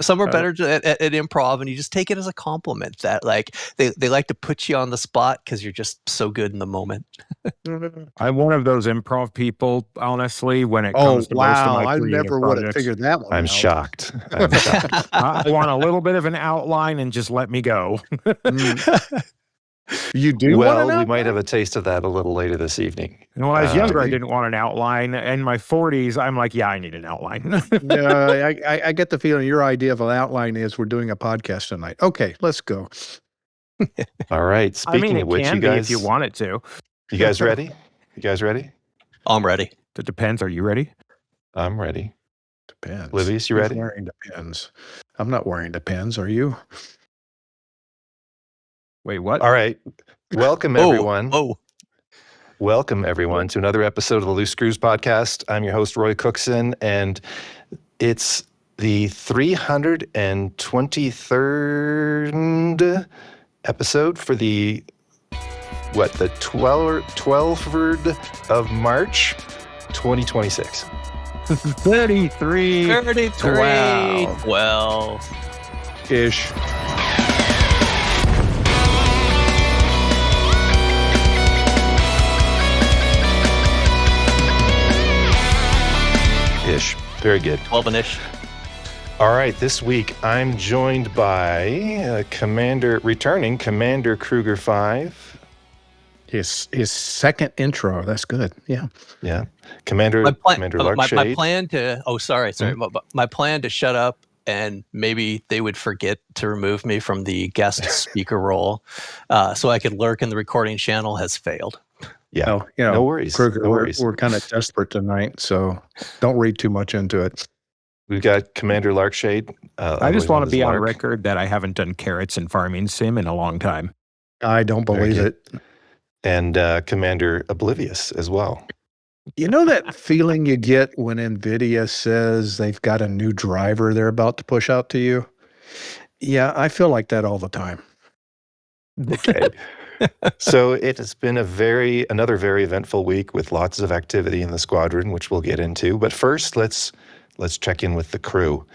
some are better at improv, and you just take it as a compliment that like they like to put you on the spot because you're just so good in the moment. I'm one of those improv people, honestly, when it comes to most of my I creative never would have projects. figured that one I'm out. shocked. I want a little bit of an outline and just let me go. You do Well, want we might have a taste of that a little later this evening. And when I was younger, I didn't want an outline. In my 40s, I'm like, yeah, I need an outline. I get the feeling your idea of an outline is we're doing a podcast tonight. Okay, let's go. All right. Speaking it of which, can you be guys, if you want it to. You guys ready? You guys ready? I'm ready. It depends. Are you ready? I'm ready. Depends. Livius, you Who's ready? wearing Depends. I'm not wearing Depends. Are you? Wait, what? All right. Welcome, everyone. Oh. Welcome, everyone, to another episode of the Loose Screws podcast. I'm your host, Roy Cookson, and it's the 323rd episode for the 12th of March, 2026. 33. 12. Ish. Ish. Very good. 12-ish. All right, this week I'm joined by returning Commander Kruger 5. His second intro. That's good. Yeah. Yeah. Commander Larkshade. My plan to my plan to shut up and maybe they would forget to remove me from the guest speaker role so I could lurk in the recording channel has failed. Yeah. No worries. Kruger, no worries. We're kind of desperate tonight, so don't read too much into it. We've got Commander Larkshade. I just want to be on record that I haven't done carrots and farming sim in a long time. I don't believe it. And Commander Oblivious as well. You know that feeling you get when NVIDIA says they've got a new driver they're about to push out to you? Yeah, I feel like that all the time. Okay. So it has been another very eventful week with lots of activity in the squadron, which we'll get into. But first, let's check in with the crew.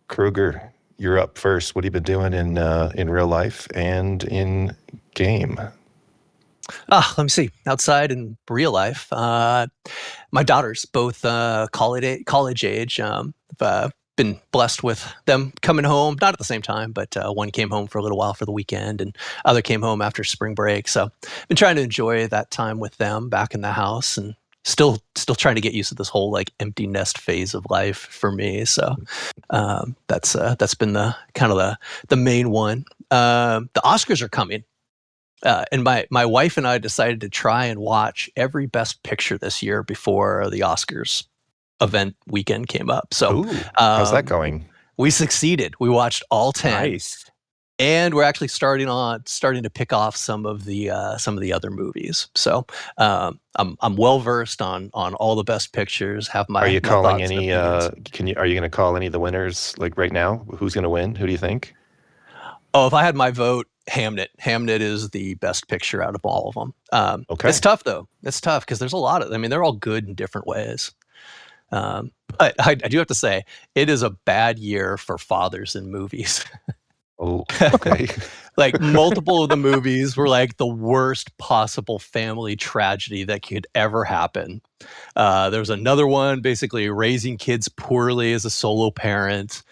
Kruger, you're up first. What have you been doing in real life and in game? Let me see. Outside in real life, my daughters, both college age, been blessed with them coming home, not at the same time, but one came home for a little while for the weekend and other came home after spring break. So been trying to enjoy that time with them back in the house and still trying to get used to this whole like empty nest phase of life for me. So that's been the kind of the main one. The Oscars are coming. And my wife and I decided to try and watch every Best Picture this year before the Oscars event weekend came up. So how's that going? We succeeded. We watched all 10. Nice. And we're actually starting to pick off some of the other movies. So I'm well versed on all the Best Pictures. Are you calling any? Are you going to call any of the winners like right now? Who's going to win? Who do you think? Oh, if I had my vote, Hamnet. Hamnet is the Best Picture out of all of them. Okay. It's tough though. It's tough because there's a lot of. I mean, they're all good in different ways. But I do have to say, it is a bad year for fathers in movies. Oh, okay. Like multiple of the movies were like the worst possible family tragedy that could ever happen. There was another one, basically raising kids poorly as a solo parent,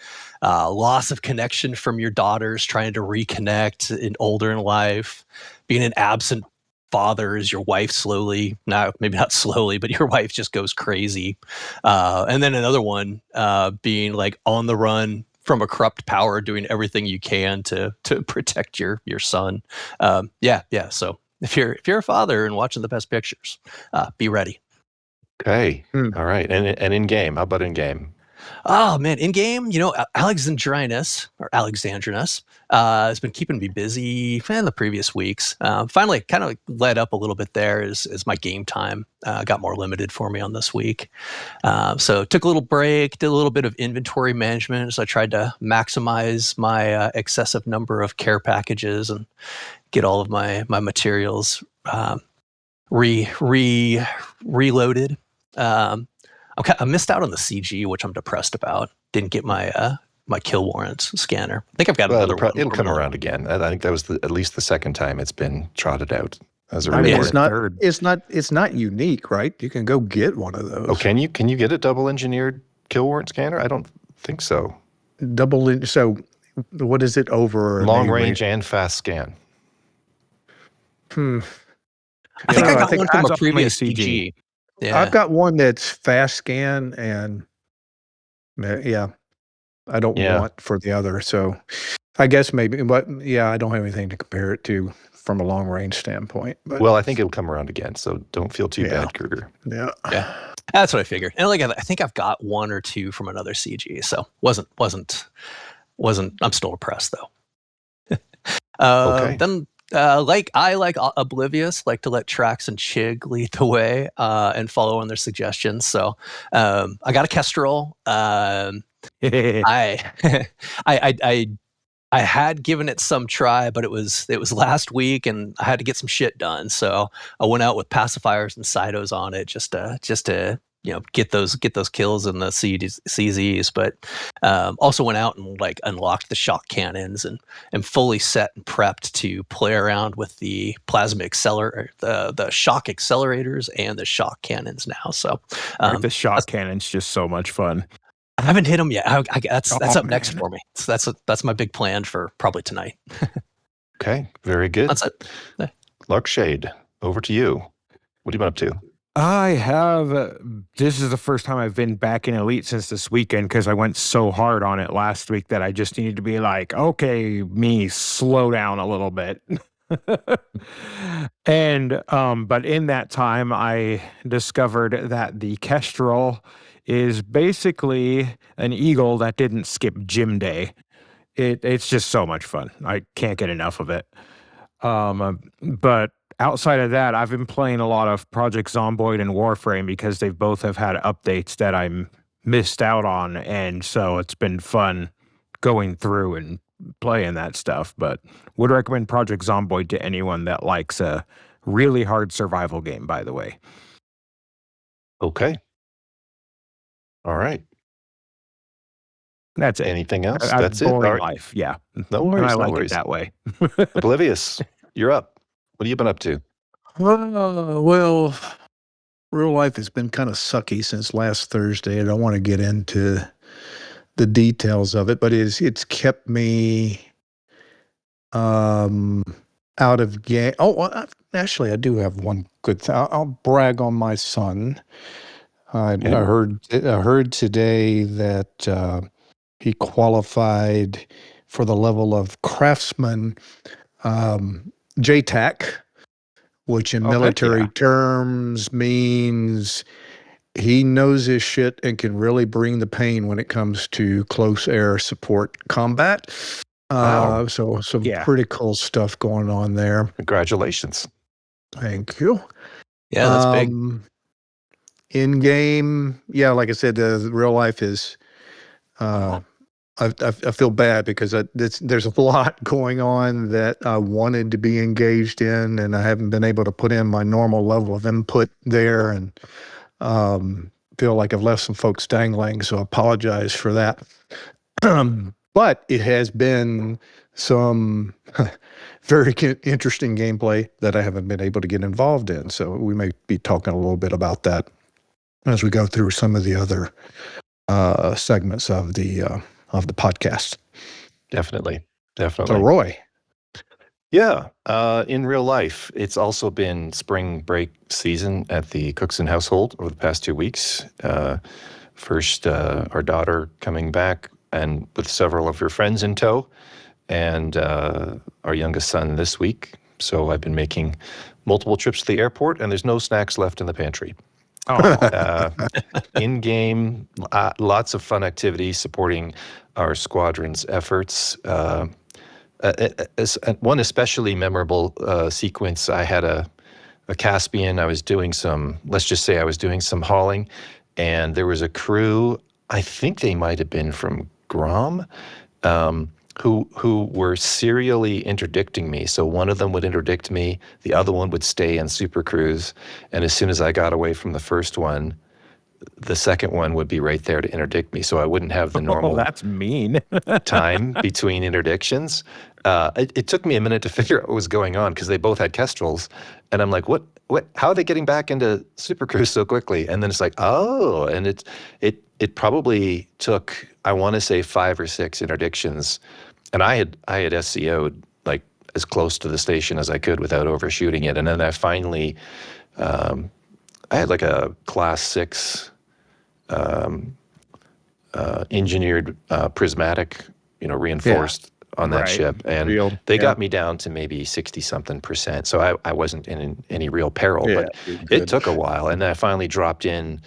loss of connection from your daughters, trying to reconnect older in life, being an absent father as your wife maybe not slowly, but your wife just goes crazy. And then another one being like on the run from a corrupt power, doing everything you can to protect your son. Yeah. So if you're a father and watching the Best Pictures, be ready. Okay. All right. And in game, how about in game? Oh man, in game, Alexandrinus has been keeping me busy in the previous weeks. Finally, kind of let up a little bit there as my game time got more limited for me on this week. So took a little break, did a little bit of inventory management. So I tried to maximize my excessive number of care packages and get all of my materials reloaded. I missed out on the CG, which I'm depressed about. Didn't get my my kill warrants scanner. I think I've got Well, another one. it'll from come another around one. again. I think that was at least the second time it's been trotted out as a I mean, reward. it's not unique, right? You can go get one of those. Oh, can you get a double engineered kill warrant scanner? I don't think so. So what is it over? Long range and fast scan. Hmm. I think No, I I got think one from it's a only previous CG. CG. Yeah. I've got one that's fast scan, and yeah, I don't Yeah. want for the other. So I guess maybe, but yeah, I don't have anything to compare it to from a long range standpoint. But Well, I think it'll come around again, so don't feel too Yeah. bad, Kruger. yeah, Yeah. That's what I figured. And like I think I've got one or two from another CG. So wasn't I'm still impressed though. Okay. Then I like Oblivious, like to let Trax and Chig lead the way and follow on their suggestions. So I got a Kestrel. I I had given it some try, but it was last week, and I had to get some shit done. So I went out with pacifiers and Cytos on it just to get those kills in the CZs. But also went out and like unlocked the shock cannons and fully set and prepped to play around with the plasma accelerator, the shock accelerators and the shock cannons now. So The shock cannon's just so much fun. I haven't hit them yet. That's Oh, up next man. for me. So that's my big plan for probably tonight. Okay, very good. That's it. Yeah. Larkshade, over to you. What have you been up to? I have. This is the first time I've been back in Elite since this weekend because I went so hard on it last week that I just needed to be like, okay, slow down a little bit. And but in that time, I discovered that the Kestrel is basically an eagle that didn't skip gym day. It's just so much fun. I can't get enough of it. But outside of that, I've been playing a lot of Project Zomboid and Warframe because they both have had updates that I'm missed out on, and so it's been fun going through and playing that stuff. But would recommend Project Zomboid to anyone that likes a really hard survival game, by the way. Okay. All right. That's it. Anything else? A That's it. boring All right. life, yeah. No And worries. I No like worries. it that way. Oblivious, you're up. What have you been up to? Well, real life has been kind of sucky since last Thursday. I don't want to get into the details of it, but it's kept me out of game. Oh, well, actually, I do have one good thing. I'll brag on my son. I Okay. heard today that he qualified for the level of craftsman JTAC, which in Oh, heck military yeah. terms means he knows his shit and can really bring the pain when it comes to close air support combat. Wow. So some Yeah. pretty cool stuff going on there. Congratulations. Thank you. Yeah, that's big. In game, yeah, like I said, the real life is. I feel bad because there's a lot going on that I wanted to be engaged in, and I haven't been able to put in my normal level of input there, and feel like I've left some folks dangling. So I apologize for that. But it has been some very interesting gameplay that I haven't been able to get involved in. So we may be talking a little bit about that as we go through some of the other segments of the podcast. Definitely. So Roy. Yeah. In real life, it's also been spring break season at the Cookson household over the past 2 weeks. First, our daughter coming back and with several of her friends in tow, and our youngest son this week. So I've been making multiple trips to the airport, and there's no snacks left in the pantry. Oh, In-game, lots of fun activities supporting our squadron's efforts. One especially memorable sequence, I had a Caspian. I was doing some hauling, and there was a crew, I think they might have been from Grom, who were serially interdicting me. So one of them would interdict me, the other one would stay and super cruise, and as soon as I got away from the first one, the second one would be right there to interdict me, so I wouldn't have the normal that's mean. time between interdictions. It took me a minute to figure out what was going on because they both had kestrels, and I'm like, what? How are they getting back into supercruise so quickly? And then it's like, oh, and it probably took, I want to say 5 or 6 interdictions, and I had SCO'd like as close to the station as I could without overshooting it, and then I finally, I had like a class 6 engineered prismatic, reinforced on that Right. ship, and Real, they yeah. got me down to maybe 60-something%. So I wasn't in any real peril, Yeah, but good. it took a while, and then I finally dropped in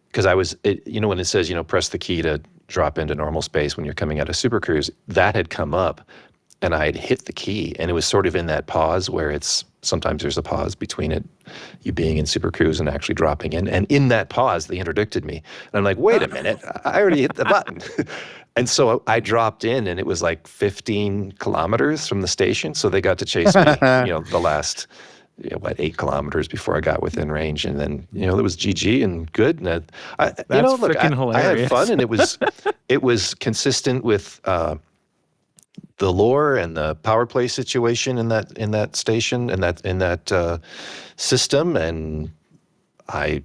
because when it says press the key to drop into normal space when you're coming out of supercruise, that had come up, and I had hit the key, and it was sort of in that pause where sometimes there's a pause between you being in supercruise and actually dropping in. And in that pause, they interdicted me. And I'm like, wait a minute, I already hit the button. And so I dropped in, and it was like 15 kilometers from the station. So they got to chase me, the last, 8 kilometers before I got within range. And then, it was GG and good. And That's look, freaking I had hilarious. fun, and it was consistent with the lore and the power play situation in that station and in that system, and I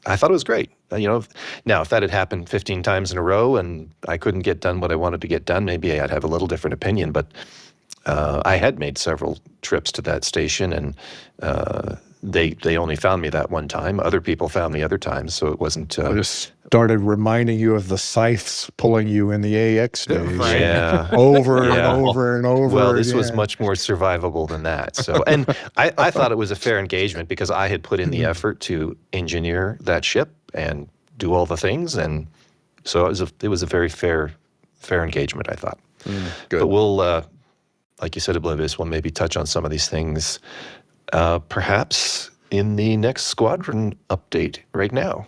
thought it was great. Now if that had happened 15 times in a row and I couldn't get done what I wanted to get done, maybe I'd have a little different opinion. But I had made several trips to that station, and they only found me that one time. Other people found me other times, so it wasn't. I just started reminding you of the scythes pulling you in the AX days. Right. Yeah. Over and Yeah. over and over. Well, this was again. much more survivable than that. So, and I thought it was a fair engagement because I had put in the effort to engineer that ship and do all the things, and so it was a very fair engagement, I thought. Good. But we'll, like you said, Oblivious, we'll maybe touch on some of these things, perhaps in the next Squadron update right now.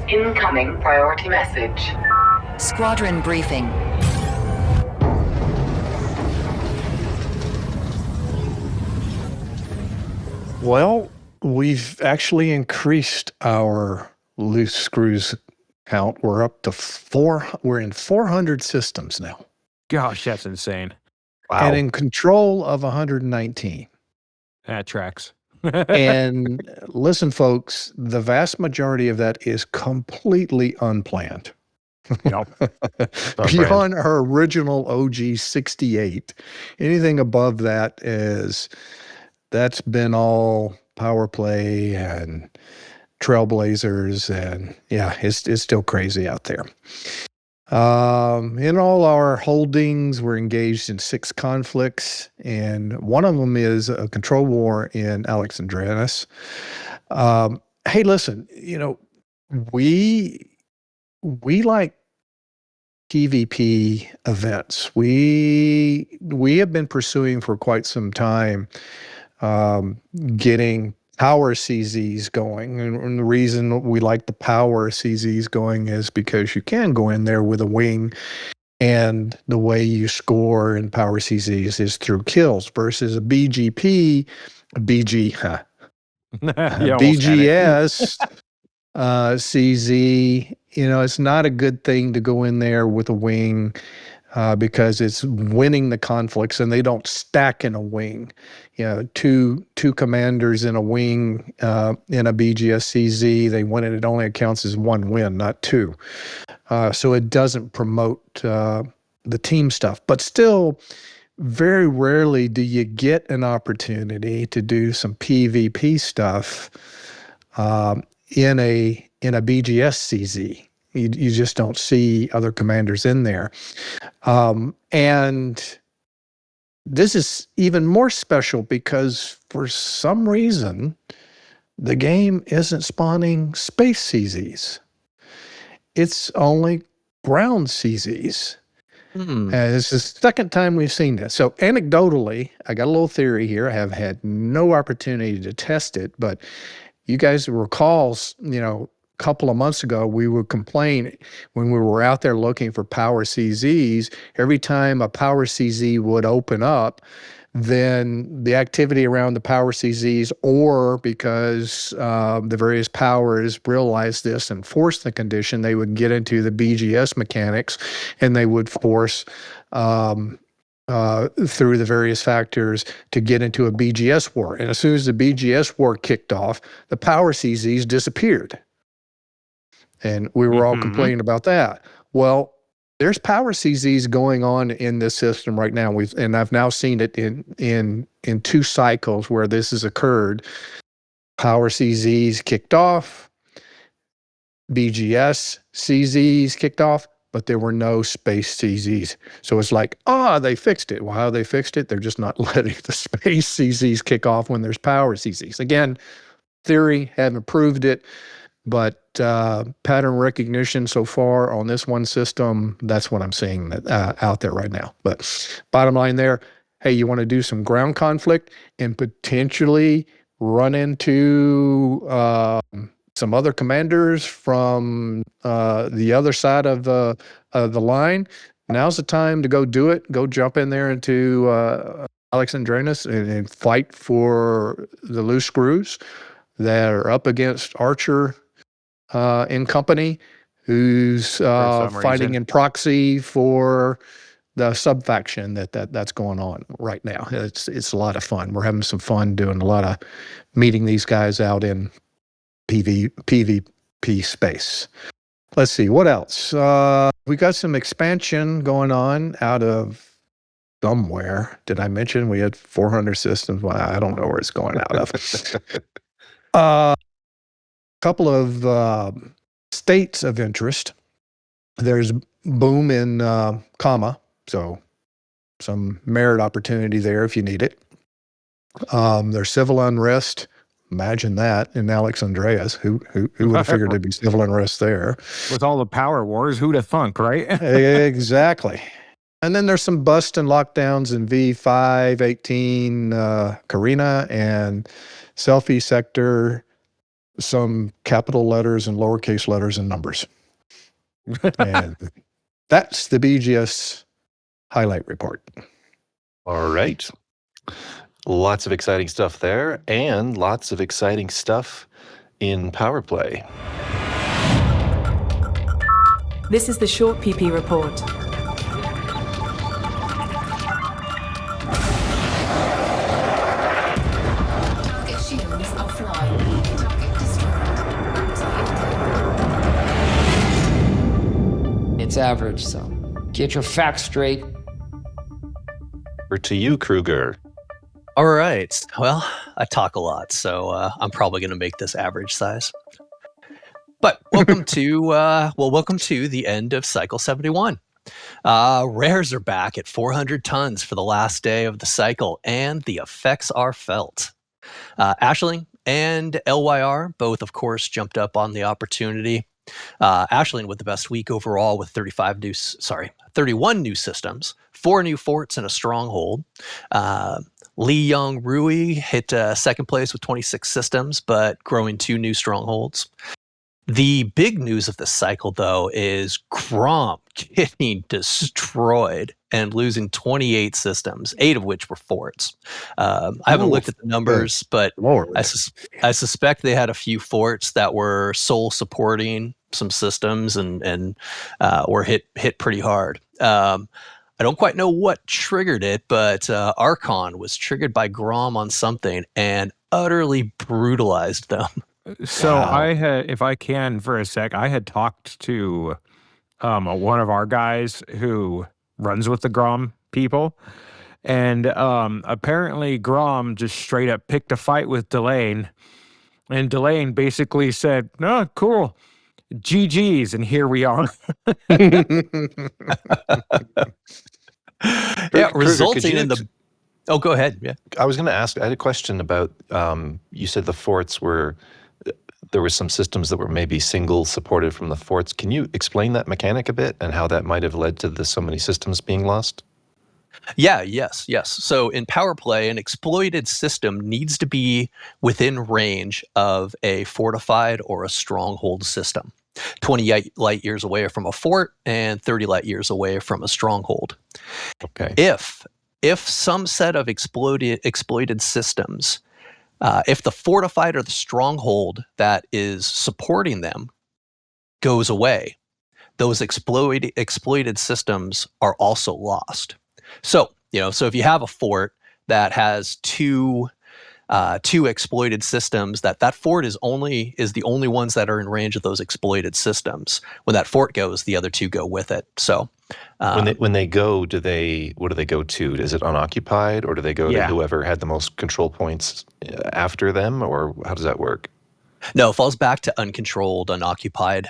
Incoming priority message. Squadron Briefing. Well, we've actually increased our loose screws count. We're up to 4. We're in 400 systems now, Gosh, that's insane. Wow. and in control of 119. That tracks. And listen, folks, the vast majority of that is completely unplanned. Beyond our original OG 68, anything above that that's been all power play and trailblazers, and yeah, it's still crazy out there. In all our holdings, we're engaged in 6 conflicts, and one of them is a control war in Alexandrinus. Hey, listen, we like PvP events. We have been pursuing for quite some time, getting power CZs going. And the reason we like the power CZs going is because you can go in there with a wing, and the way you score in power CZs is through kills versus a BGP, BGS CZ. It's not a good thing to go in there with a wing, because it's winning the conflicts, and they don't stack in a wing. Two commanders in a wing in a BGS CZ, they win it. It only counts as 1 win, not 2. So it doesn't promote the team stuff. But still, very rarely do you get an opportunity to do some PvP stuff in a BGS CZ. You just don't see other commanders in there. And this is even more special because for some reason, the game isn't spawning space CZs. It's only ground CZs. This is the second time we've seen this. So anecdotally, I got a little theory here. I have had no opportunity to test it, but you guys recall, couple of months ago, we would complain when we were out there looking for power CZs. Every time a power CZ would open up, then the activity around the power CZs, or because the various powers realized this and forced the condition, they would get into the BGS mechanics, and they would force through the various factors to get into a BGS war. And as soon as the BGS war kicked off, the power CZs disappeared. And we were all complaining about that. Well, there's power CZs going on in this system right now. I've now seen it in 2 cycles where this has occurred. Power CZs kicked off, BGS CZs kicked off, but there were no space CZs. So it's like, they fixed it. Well, how they fixed it? They're just not letting the space CZs kick off when there's power CZs. Again, theory, haven't proved it, but pattern recognition so far on this one system, that's what I'm seeing out there right now. But bottom line there, hey, you want to do some ground conflict and potentially run into some other commanders from the other side of the line, now's the time to go do it. Go jump in there into Alexandrinus and fight for the loose screws that are up against Archer and company, who's fighting in proxy for the sub-faction that's going on right now. It's a lot of fun. We're having some fun doing a lot of meeting these guys out in PvP space. Let's see, what else? We got some expansion going on out of somewhere. Did I mention we had 400 systems? Well, I don't know where it's going out of. A couple of states of interest. There's boom in Qama, so some merit opportunity there if you need it. There's civil unrest. Imagine that in Alexandrias. Who would have figured there'd be civil unrest there? With all the power wars, who'd have thunk, right? Exactly. And then there's some bust and lockdowns in V5, 18, Carinae, and Cephei sector, some capital letters and lowercase letters and numbers. And that's the BGS highlight report. All right. Lots of exciting stuff there, and lots of exciting stuff in Power Play. This is the short PP report. Target shields offline. Target destroyed. It's average, so get your facts straight. Or to you, Kruger. All right. Well, I talk a lot, so I'm probably going to make this average size. But welcome to the end of Cycle 71. Rares are back at 400 tons for the last day of the cycle, and the effects are felt. Ashling and LYR both, of course, jumped up on the opportunity. Ashling with the best week overall with 31 new systems, 4 new forts, and a stronghold. Lee Young Rui hit second place with 26 systems, but growing 2 new strongholds. The big news of this cycle, though, is Grom getting destroyed and losing 28 systems, 8 of which were forts. I haven't looked at the numbers, but I suspect they had a few forts that were sole supporting some systems and were hit pretty hard. I don't quite know what triggered it, but Archon was triggered by Grom on something and utterly brutalized them. So I had, if I can for a sec, I had talked to one of our guys who runs with the Grom people, and apparently Grom just straight up picked a fight with Delane, and Delane basically said, "No, cool, GG's," and here we are. Yeah, resulting in the. Oh, go ahead. Yeah, I was going to ask. I had a question about. You said the forts were. There were some systems that were maybe single supported from the forts. Can you explain that mechanic a bit and how that might have led to so many systems being lost? Yeah, yes. So in Power Play, an exploited system needs to be within range of a fortified or a stronghold system. 20 light years away from a fort and 30 light years away from a stronghold. Okay. If if some set of exploited systems, if the fortified or the stronghold that is supporting them goes away, those exploited systems are also lost. So, so if you have a fort that has two exploited systems, that fort is the only ones that are in range of those exploited systems. When that fort goes, the other two go with it. So when they go, what do they go to? Is it unoccupied, or do they go to whoever had the most control points after them, or how does that work? No, it falls back to uncontrolled, unoccupied.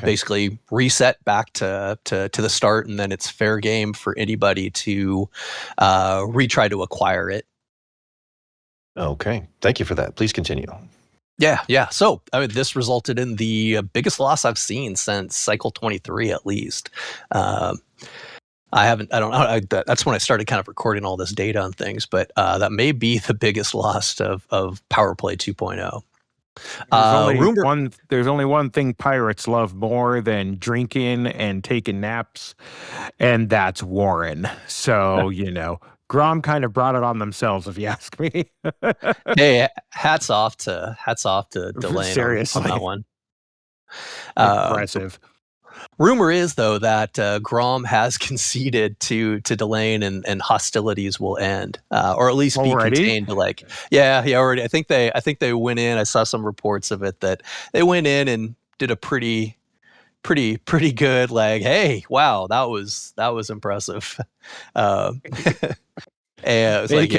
Basically reset back to the start, and then it's fair game for anybody to retry to acquire it. Okay, thank you for that. Please continue. Yeah. So, this resulted in the biggest loss I've seen since Cycle 23, at least. I don't know. That's when I started kind of recording all this data and things, but that may be the biggest loss of Power Play 2.0. There's only one thing pirates love more than drinking and taking naps, and that's Warren. So, Grom kind of brought it on themselves, if you ask me. Hey, hats off to Delane on that one. Impressive. Rumor is, though, that Grom has conceded to Delane, and hostilities will end, or at least be contained to already. I think they went in. I saw some reports of it that they went in and did a pretty good, like, hey, wow, that was impressive. And it's like,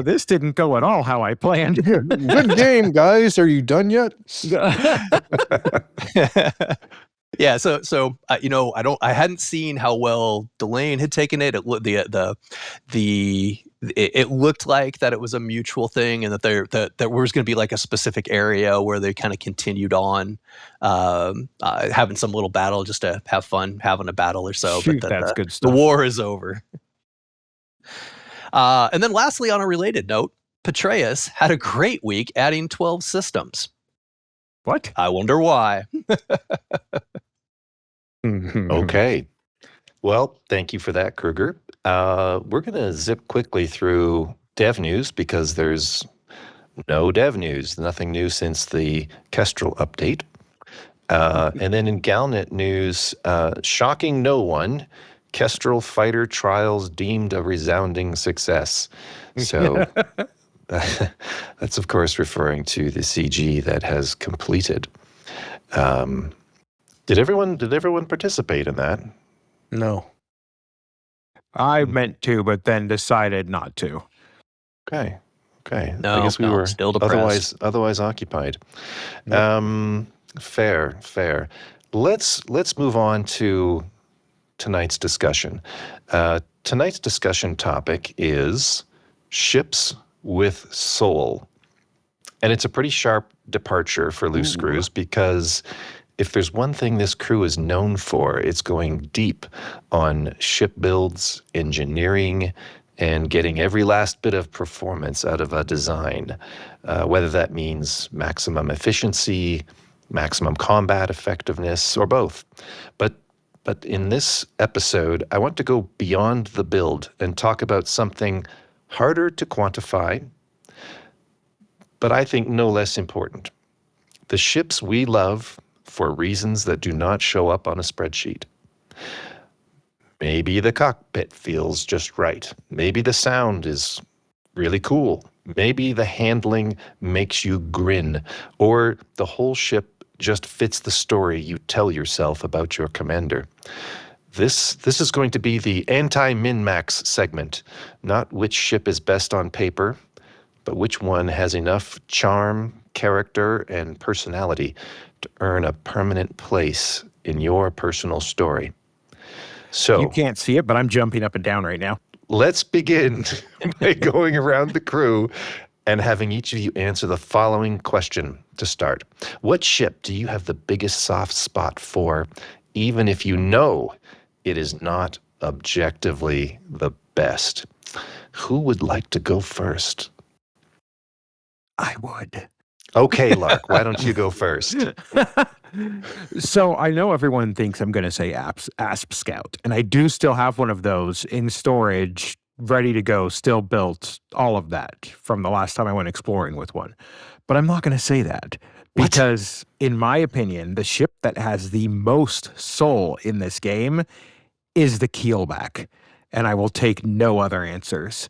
this didn't go at all how I planned. Good game, guys. Are you done yet? Yeah, so I hadn't seen how well Delane had taken it. It looked like that it was a mutual thing, and that there was going to be like a specific area where they kind of continued on having some little battle just to have fun having a battle or so. Shoot, but that's good stuff. The war is over. And then lastly, on a related note, Petraeus had a great week adding 12 systems. What? I wonder why. Okay. Well, thank you for that, Kruger. We're going to zip quickly through dev news because there's no dev news, nothing new since the Kestrel update. And then in Galnet news, shocking no one, Kestrel fighter trials deemed a resounding success. So that's, of course, referring to the CG that has completed. Did everyone participate in that? No. I meant to, but then decided not to. Okay. No, I guess we were still depressed. otherwise occupied. Yep. Fair. Let's move on to tonight's discussion. Tonight's discussion topic is ships with soul. And it's a pretty sharp departure for Loose Screws, because if there's one thing this crew is known for, it's going deep on ship builds, engineering, and getting every last bit of performance out of a design, whether that means maximum efficiency, maximum combat effectiveness, or both. But in this episode, I want to go beyond the build and talk about something harder to quantify, but I think no less important. The ships we love for reasons that do not show up on a spreadsheet. Maybe the cockpit feels just right. Maybe the sound is really cool. Maybe the handling makes you grin, or the whole ship just fits the story you tell yourself about your commander. This is going to be the anti-min-max segment, not which ship is best on paper, but which one has enough charm, character, and personality to earn a permanent place in your personal story. So you can't see it, but I'm jumping up and down right now. Let's begin by going around the crew and having each of you answer the following question to start. What ship do you have the biggest soft spot for, even if you know it is not objectively the best? Who would like to go first? I would. Okay, Lark, why don't you go first? So I know everyone thinks I'm going to say Asp Scout, and I do still have one of those in storage ready to go, still built, all of that from the last time I went exploring with one. But I'm not going to say that because, in my opinion, the ship that has the most soul in this game is the keelback, and I will take no other answers.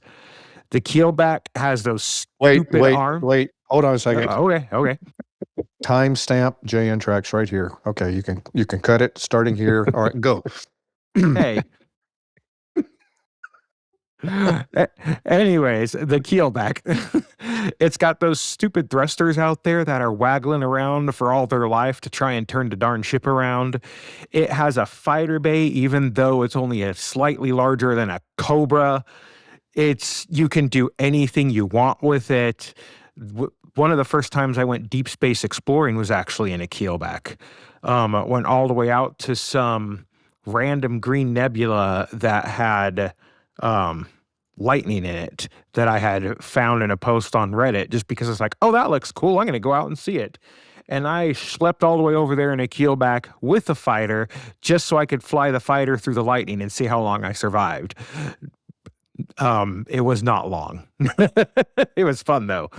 The keelback has those stupid arms. Wait. Hold on a second. Okay. Timestamp JN Tracks right here. Okay, you can cut it starting here. All right, go. Hey. Anyways, the keelback. It's got those stupid thrusters out there that are waggling around for all their life to try and turn the darn ship around. It has a fighter bay, even though it's only a slightly larger than a Cobra. You can do anything you want with it. One of the first times I went deep space exploring was actually in a keelback. I went all the way out to some random green nebula that had lightning in it that I had found in a post on Reddit just because it's like, oh, that looks cool. I'm going to go out and see it. And I schlepped all the way over there in a keelback with a fighter just so I could fly the fighter through the lightning and see how long I survived. It was not long. It was fun though.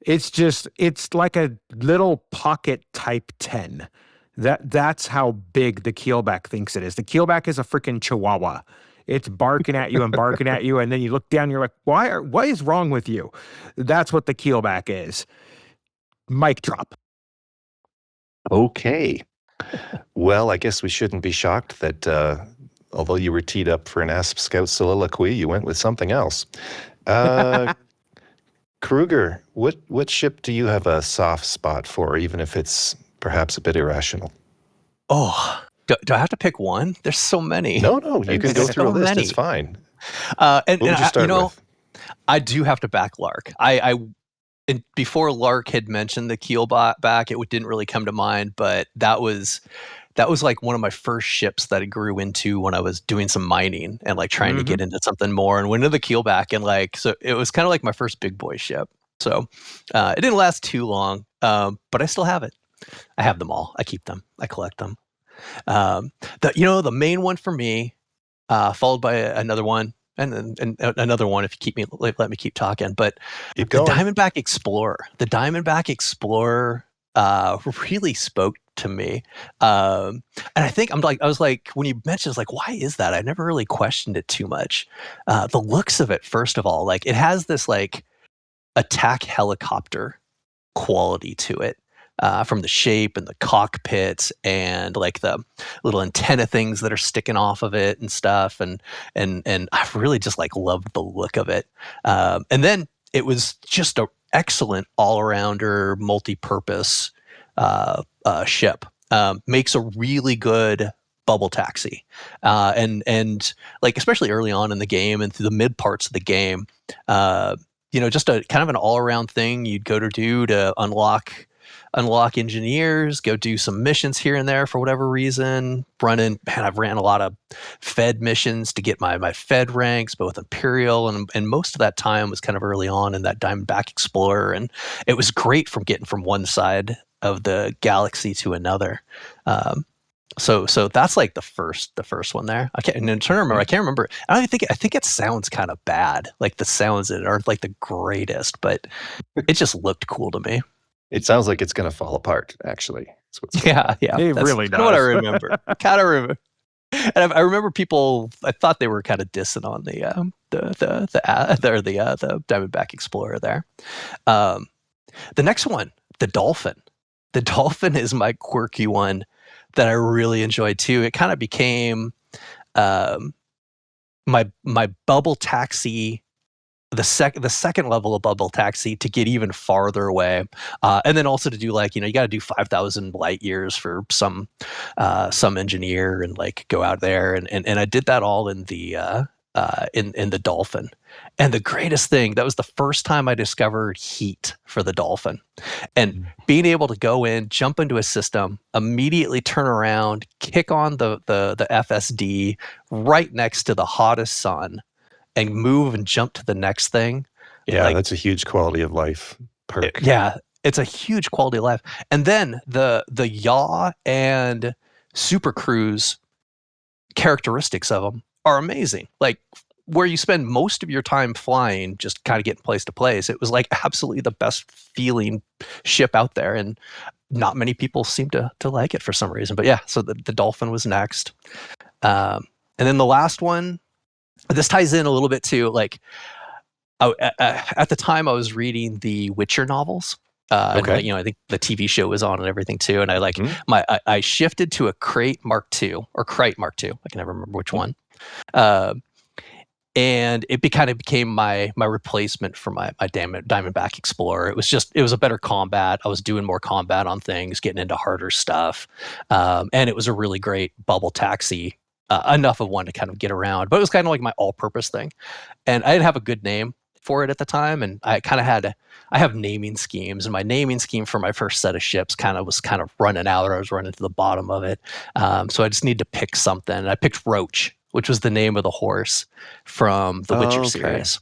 It's like a little pocket Type 10. That's how big the keelback thinks it is. The keelback is a freaking chihuahua. It's barking at you and barking at you, and then you look down and you're like, what is wrong with you? That's what the keelback is. Mic drop. Okay. Well, I guess we shouldn't be shocked that although you were teed up for an Asp Scout soliloquy, you went with something else. Kruger, what ship do you have a soft spot for, even if it's perhaps a bit irrational? Oh, do I have to pick one? There's so many. No, you can go through a list. Many. It's fine. What would you start with? I do have to back Lark. And before Lark had mentioned the keelback, it didn't really come to mind, but that was like one of my first ships that I grew into when I was doing some mining and like trying to get into something more, and went into the keelback, and like, so it was kind of like my first big boy ship. So it didn't last too long, but I still have it. I have them all. I keep them. I collect them. The main one for me, followed by another one, and another one if you let me keep talking. But keep going. The Diamondback Explorer really spoke to me. And I think I was like, when you mentioned, it's like, why is that? I never really questioned it too much. The looks of it, first of all, like it has this like attack helicopter quality to it. From the shape and the cockpits and like the little antenna things that are sticking off of it and stuff, and I've really just like loved the look of it. And then it was just an excellent all-arounder, multi-purpose ship. Makes a really good bubble taxi, and like especially early on in the game and through the mid parts of the game, just a kind of an all-around thing you'd go to do to unlock engineers, go do some missions here and there for whatever reason. I've ran a lot of Fed missions to get my Fed ranks, both Imperial and most of that time was kind of early on in that Diamondback Explorer, and it was great from getting from one side of the galaxy to another. So that's like the first one there. I can't remember. I think it sounds kind of bad. Like the sounds in it aren't like the greatest, but it just looked cool to me. It sounds like it's going to fall apart, actually. Yeah. It really does. What I remember. Kind of remember. And I remember people, I thought they were kind of dissing on the Diamondback Explorer there. The next one, the Dolphin. The Dolphin is my quirky one that I really enjoyed too. It kind of became my bubble taxi, the second level of bubble taxi to get even farther away, and then also to do like, you got to do 5,000 light years for some engineer and like go out there, and I did that all in the in the Dolphin. And the greatest thing, that was the first time I discovered heat for the Dolphin, and being able to go in, jump into a system, immediately turn around, kick on the FSD right next to the hottest sun, and move and jump to the next thing. Yeah, that's a huge quality of life perk. It's a huge quality of life. And then the yaw and Super Cruise characteristics of them are amazing. Like where you spend most of your time flying, just kind of getting place to place. It was like absolutely the best feeling ship out there, and not many people seem to like it for some reason. But yeah, so the Dolphin was next. And then the last one, this ties in a little bit to like, at the time I was reading the Witcher novels. And Okay. I think the TV show was on and everything too. And I like Mhm. I shifted to a Crate Mark II or Crate Mark II. I can never remember which one. Uh, and it kind of became my replacement for my Diamondback Explorer. It was a better combat. I was doing more combat on things, getting into harder stuff, and it was a really great bubble taxi. Enough of one to kind of get around, but it was kind of like my all-purpose thing. And I didn't have a good name for it at the time, and I kind of I have naming schemes, and my naming scheme for my first set of ships was kind of running out, or I was running to the bottom of it. So I just need to pick something. And I picked Roach, which was the name of the horse from the Witcher Okay. series.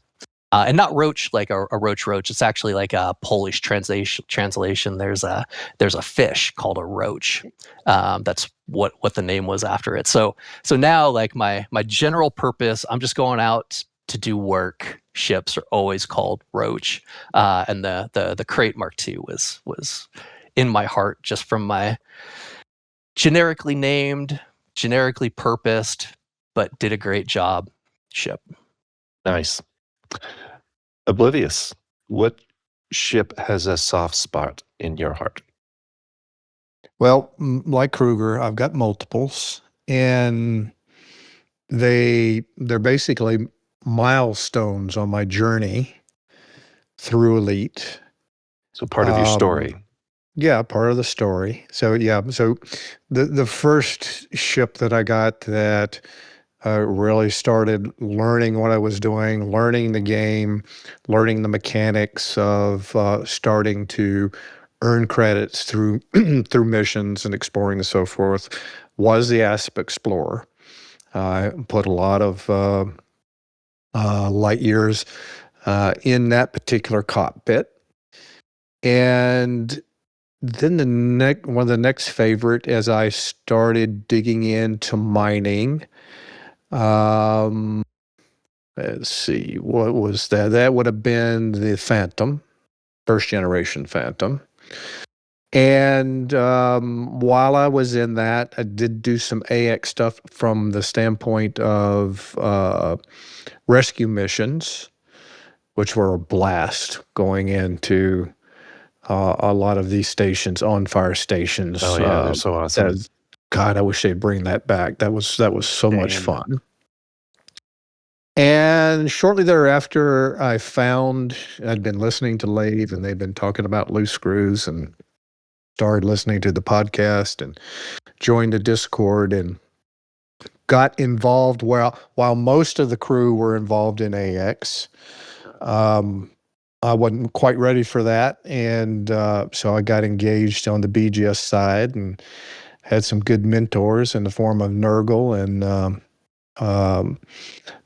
And not roach like a roach. It's actually like a Polish translation. There's a fish called a roach. That's what the name was after it. So now, like, my general purpose, I'm just going out to do work. Ships are always called Roach, and the Crate Mark II was in my heart, just from my generically named, generically purposed, but did a great job ship. Nice. Oblivious. What ship has a soft spot in your heart? Well, like Kruger, I've got multiples, and they're basically milestones on my journey through Elite. So part of your story. Yeah, part of the story. So yeah, so the first ship that I got that really started learning what I was doing, learning the game, learning the mechanics of starting to earn credits through through missions and exploring and so forth, was the Asp Explorer. I put a lot of light years in that particular cockpit. And then one of the next favorite, as I started digging into mining, let's see, what was that? That would have been the Phantom, first generation Phantom. And while I was in that, I did do some AX stuff from the standpoint of rescue missions, which were a blast, going into a lot of these stations, on fire stations. Oh yeah, they're so awesome. God, I wish they'd bring that back. That was so much fun. And shortly thereafter, I'd been listening to Lave, and they've been talking about loose screws, and started listening to the podcast and joined the Discord and got involved while most of the crew were involved in AX. I wasn't quite ready for that, and so I got engaged on the BGS side and had some good mentors in the form of Nurgle and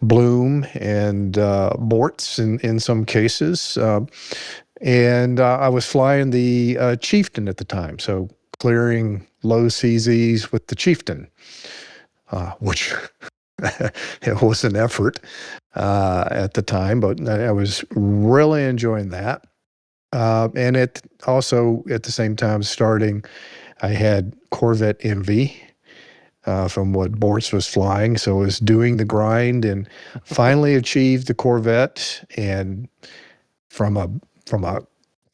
Bloom and Bortz in some cases. And I was flying the Chieftain at the time, so clearing low CZs with the Chieftain, which it was an effort at the time, but I was really enjoying that. And it also, at the same time, I had Corvette Envy from what Bortz was flying, so I was doing the grind and finally achieved the Corvette. And from a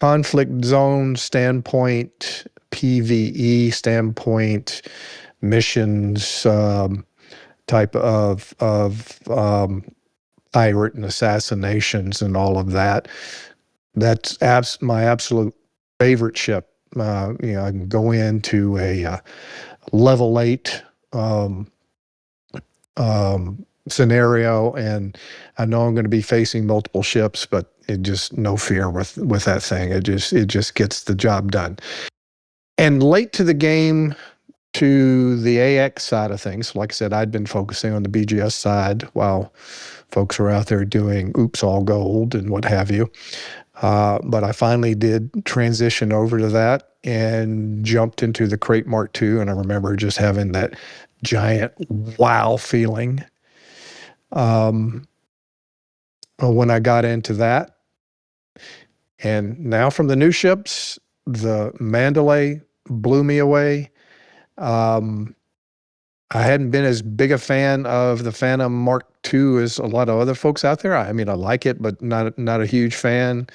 conflict zone standpoint, PvE standpoint, missions type of pirate and assassinations and all of that, that's my absolute favorite ship. I can go into a level 8 scenario, and I know I'm going to be facing multiple ships, but it just, no fear with that thing. It just gets the job done. And late to the game, to the AX side of things, like I said, I'd been focusing on the BGS side while folks were out there doing oops all gold and what have you. But I finally did transition over to that and jumped into the Crate Mark II, and I remember just having that giant wow feeling. when I got into that. And now from the new ships, the Mandalay blew me away. I hadn't been as big a fan of the Phantom Mark II as a lot of other folks out there. I mean, I like it, but not a huge fan.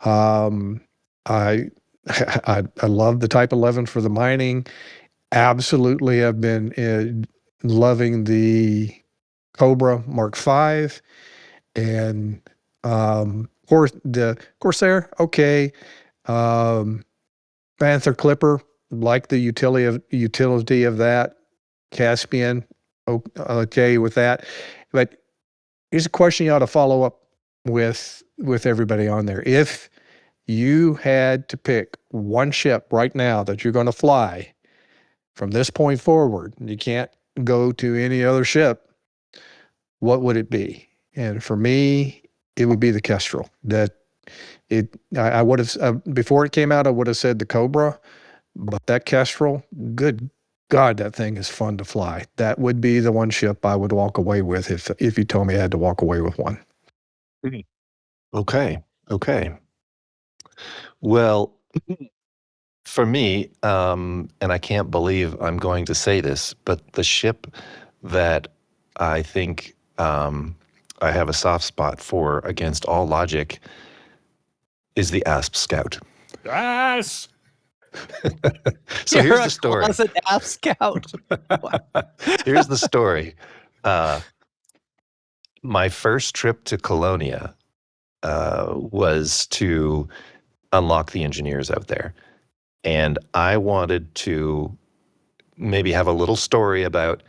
Um, I I love the Type 11 for the mining. Absolutely, I've been loving the Cobra Mark V, and the Corsair. Okay, Panther Clipper, like the utility of that. Caspian, okay with that. But here's a question you ought to follow up with everybody on there. If you had to pick one ship right now that you're going to fly from this point forward, you can't go to any other ship, what would it be? And for me, it would be the Kestrel. I would have, before it came out, I would have said the Cobra, but that Kestrel, good God, that thing is fun to fly. That would be the one ship I would walk away with if you told me I had to walk away with one. Okay. Well, for me, and I can't believe I'm going to say this, but the ship that I think I have a soft spot for against all logic is the Asp Scout. Yes! So here's the story. You're a closet Asp Scout. Here's the story. My first trip to Colonia was to unlock the engineers out there. And I wanted to maybe have a little story about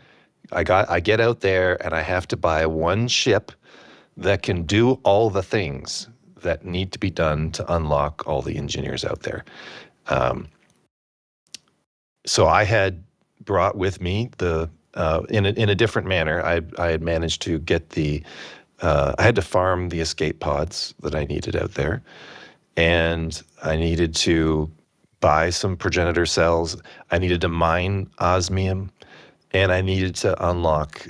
I get out there and I have to buy one ship that can do all the things that need to be done to unlock all the engineers out there. So I had brought with me in a different manner. I had managed to get I had to farm the escape pods that I needed out there, and I needed to buy some progenitor cells. I needed to mine osmium, and I needed to unlock.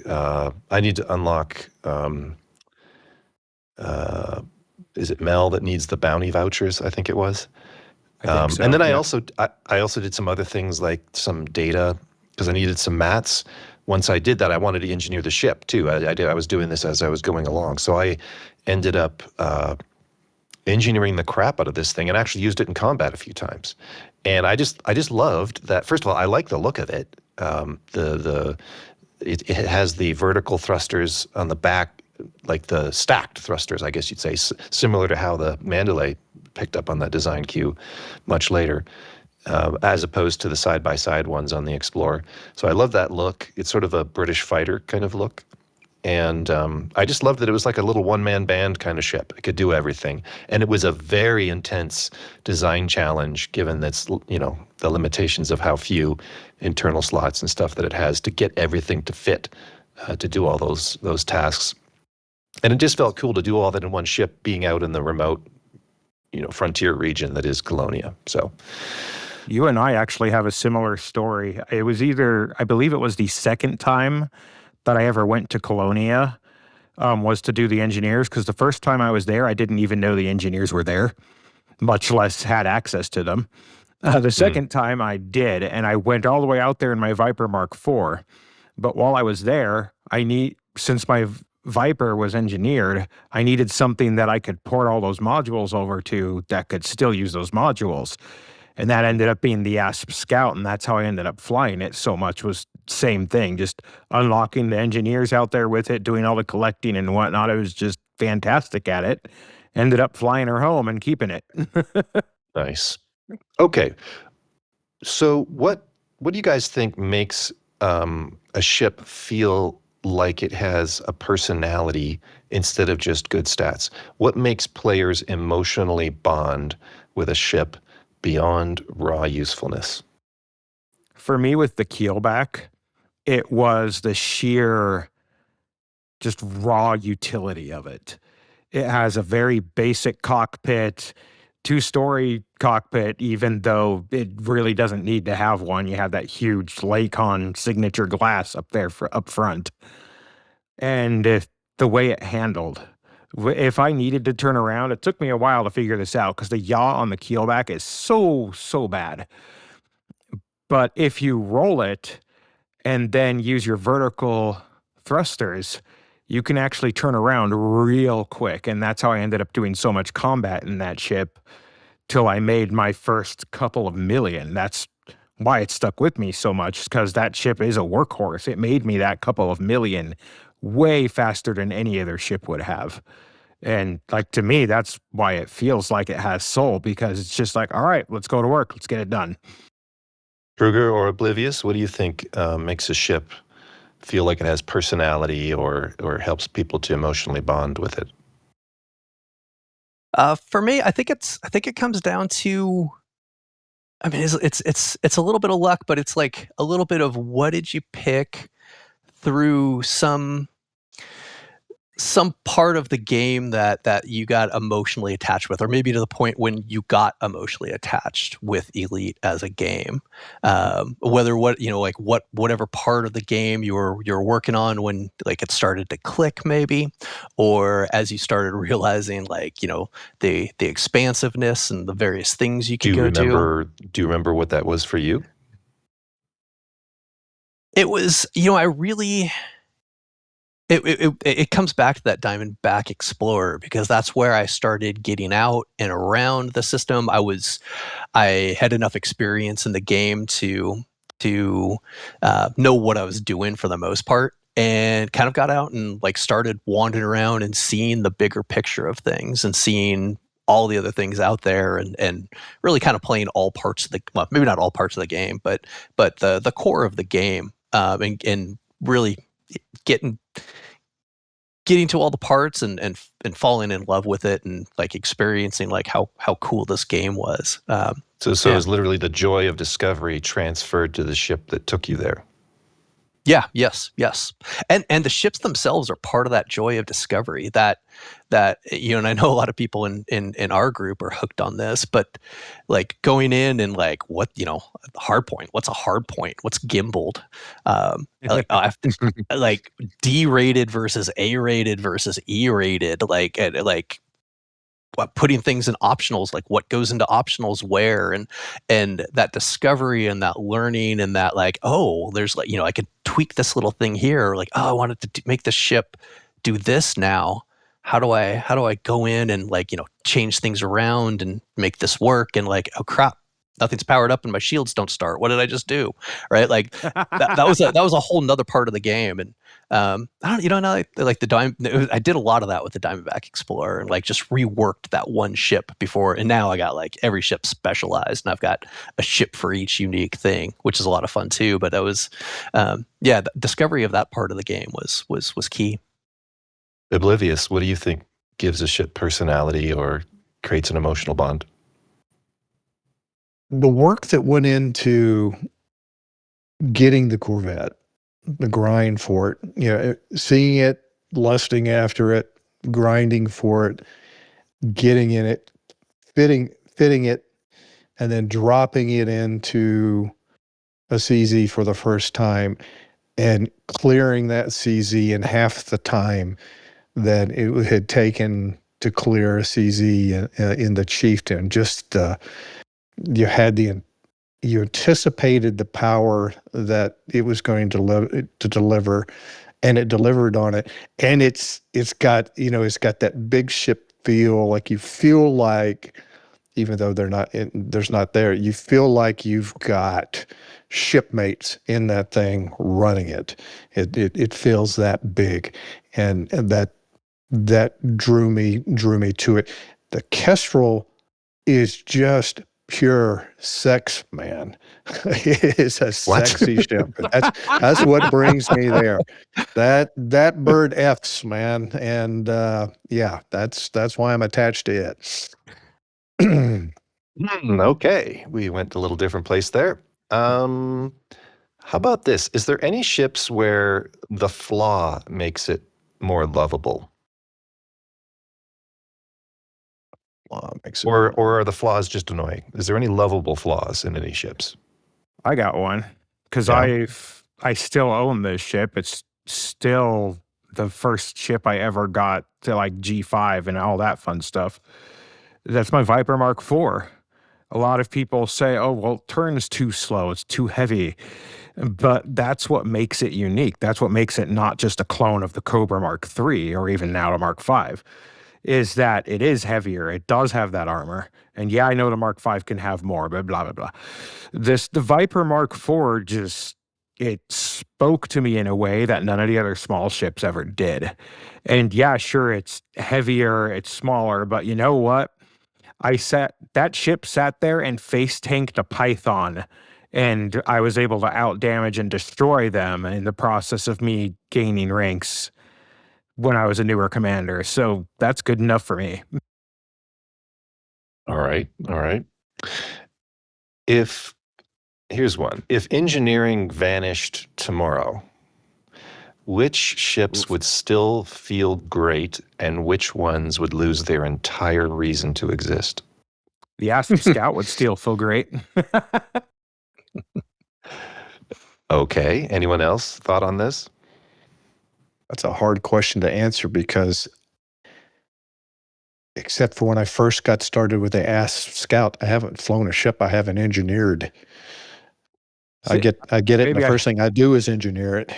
Is it Mel that needs the bounty vouchers? I think it was. I think so, and then I yeah. also did some other things like some data because I needed some mats. Once I did that, I wanted to engineer the ship too. I was doing this as I was going along. So I ended up engineering the crap out of this thing and actually used it in combat a few times. And I just loved that. First of all, I like the look of it. It has the vertical thrusters on the back, like the stacked thrusters, I guess you'd say, similar to how the Mandalay picked up on that design cue much later, as opposed to the side-by-side ones on the Explorer. So I love that look. It's sort of a British fighter kind of look. And I just loved that it was like a little one-man band kind of ship. It could do everything. And it was a very intense design challenge, given that's, the limitations of how few internal slots and stuff that it has to get everything to fit to do all those tasks. And it just felt cool to do all that in one ship, being out in the remote, frontier region that is Colonia. So you and I actually have a similar story. It was I believe it was the second time that I ever went to Colonia, was to do the engineers, because the first time I was there, I didn't even know the engineers were there, much less had access to them. The second time I did, and I went all the way out there in my Viper Mark IV. But while I was there, since my Viper was engineered, I needed something that I could port all those modules over to that could still use those modules. And that ended up being the Asp Scout, and that's how I ended up flying it so much. Was same thing, just unlocking the engineers out there with it, doing all the collecting and whatnot. I was just fantastic at it. Ended up flying her home and keeping it. Nice. Okay. So what do you guys think makes a ship feel like it has a personality instead of just good stats? What makes players emotionally bond with a ship beyond raw usefulness? For me, with the keelback, it was the sheer just raw utility of it. It has a very basic cockpit, 2-story cockpit, even though it really doesn't need to have one. You have that huge Lakon signature glass up there up front. And the way it handled If I needed to turn around, it took me a while to figure this out because the yaw on the keelback is so bad. But if you roll it and then use your vertical thrusters, you can actually turn around real quick. And that's how I ended up doing so much combat in that ship till I made my first couple of million. That's why it stuck with me so much, because that ship is a workhorse. It made me that couple of million way faster than any other ship would have. And like, to me, that's why it feels like it has soul, because it's just like, all right, let's go to work. Let's get it done. Kruger or Oblivious, what do you think makes a ship feel like it has personality or helps people to emotionally bond with it? For me, I think it comes down to, I mean, it's a little bit of luck, but it's like a little bit of what did you pick through some part of the game that you got emotionally attached with, or maybe to the point when you got emotionally attached with Elite as a game. Whatever part of the game you were working on when like it started to click, maybe, or as you started realizing the expansiveness and the various things you could go to. Do you remember what that was for you? It was, I really. It comes back to that Diamondback Explorer, because that's where I started getting out and around the system. I had enough experience in the game to know what I was doing for the most part, and kind of got out and like started wandering around and seeing the bigger picture of things and seeing all the other things out there, and really kind of playing all parts of maybe not all parts of the game, but the core of the game, and really getting to all the parts and falling in love with it, and like experiencing like how cool this game was. So it was literally the joy of discovery transferred to the ship that took you there. Yeah. Yes. And the ships themselves are part of that joy of discovery that and I know a lot of people in our group are hooked on this, but like going in and like, what, hard point, what's a hard point? What's gimbaled? Like D-rated versus A-rated versus E-rated, like putting things in optionals, like what goes into optionals where, and that discovery and that learning, and that like, oh, there's like, I could tweak this little thing here, like, oh, I wanted to make the ship do this now. How do I go in and like, change things around and make this work? And like, oh crap, nothing's powered up and my shields don't start. What did I just do? Right? Like that was a whole nother part of the game. And I did a lot of that with the Diamondback Explorer, and like just reworked that one ship before. And now I got like every ship specialized, and I've got a ship for each unique thing, which is a lot of fun too. But that was, the discovery of that part of the game was key. Oblivious, what do you think gives a ship personality or creates an emotional bond? The work that went into getting the Corvette, the grind for it, seeing it, lusting after it, grinding for it, getting in it, fitting it, and then dropping it into a CZ for the first time and clearing that CZ in half the time that it had taken to clear a CZ in the Chieftain. Just you anticipated the power that it was going to deliver, and it delivered on it. And it's got that big ship feel. Like you feel like, even though there's not there, you feel like you've got shipmates in that thing running it. It feels that big, and that drew me to it. The Kestrel is just pure sex, man. It is a sexy ship. That's what brings me there. That bird F's, man, and that's why I'm attached to it. Okay, we went a little different place there. How about this? Is there any ships where the flaw makes it more lovable? Or are the flaws just annoying? Is there any lovable flaws in any ships? I got one, because Yeah. I still own this ship. It's still the first ship I ever got to like G5 and all that fun stuff. That's my Viper Mark IV. A lot of people say, oh, well, turn's too slow, it's too heavy. But that's what makes it unique. That's what makes it not just a clone of the Cobra Mark III or even now the Mark V, is that it is heavier. It does have that armor. And yeah, I know the Mark V can have more, but blah, blah, blah. The Viper Mark IV it spoke to me in a way that none of the other small ships ever did. And yeah, sure, it's heavier, it's smaller, but you know what? That ship sat there and face tanked a Python, and I was able to out damage and destroy them in the process of me gaining ranks when I was a newer commander. So that's good enough for me. All right. Here's one. If engineering vanished tomorrow, which ships would still feel great and which ones would lose their entire reason to exist? The Asp Scout would still feel great. Okay. Anyone else thought on this? That's a hard question to answer because, except for when I first got started with the Asp Scout, I haven't flown a ship I haven't engineered. I get it. And the first thing I do is engineer it.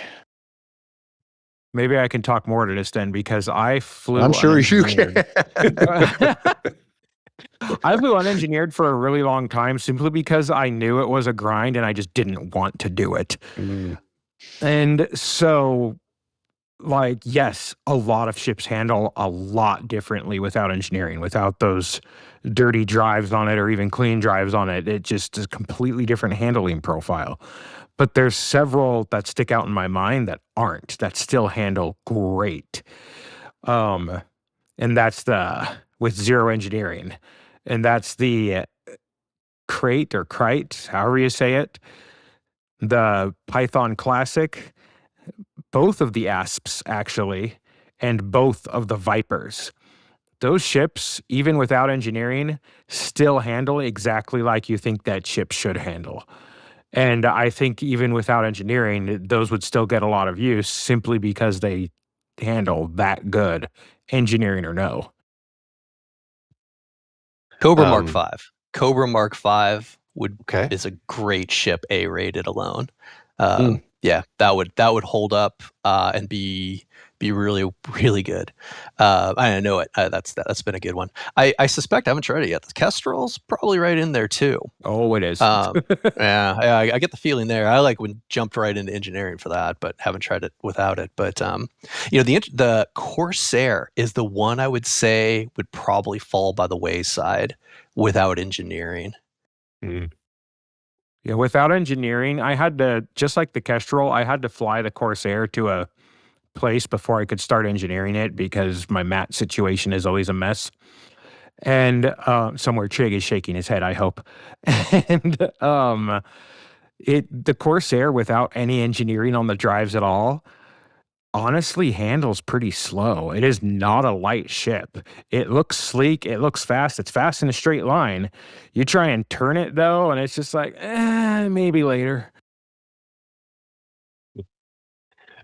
Maybe I can talk more to this then, because I flew. I'm sure you can. I flew unengineered for a really long time simply because I knew it was a grind and I just didn't want to do it. And so, like, yes, a lot of ships handle a lot differently without engineering, without those dirty drives on it or even clean drives on it. It just is a completely different handling profile. But there's several that stick out in my mind that aren't, that still handle great. And that's with zero engineering. And that's the Crate, however you say it, the Python Classic, both of the Asps, actually, and both of the Vipers. Those ships, even without engineering, still handle exactly like you think that ship should handle. And I think even without engineering, those would still get a lot of use simply because they handle that good, engineering or no. Cobra Mark V. Cobra Mark V is a great ship, A-rated alone. Yeah, that would hold up and be really, really good. I know it. That's been a good one. I suspect I haven't tried it yet. The Kestrel's probably right in there too. Oh, it is. Yeah, I get the feeling there. I like when jumped right into engineering for that, but haven't tried it without it. But the Corsair is the one I would say would probably fall by the wayside without engineering. Yeah, without engineering, I had to, just like the Kestrel, I had to fly the Corsair to a place before I could start engineering it because my mat situation is always a mess. And somewhere Trig is shaking his head, I hope. And the Corsair, without any engineering on the drives at all, honestly handles pretty slow. It is not a light ship. It looks sleek. It looks fast. It's fast in a straight line. You try and turn it, though, and it's just like, maybe later.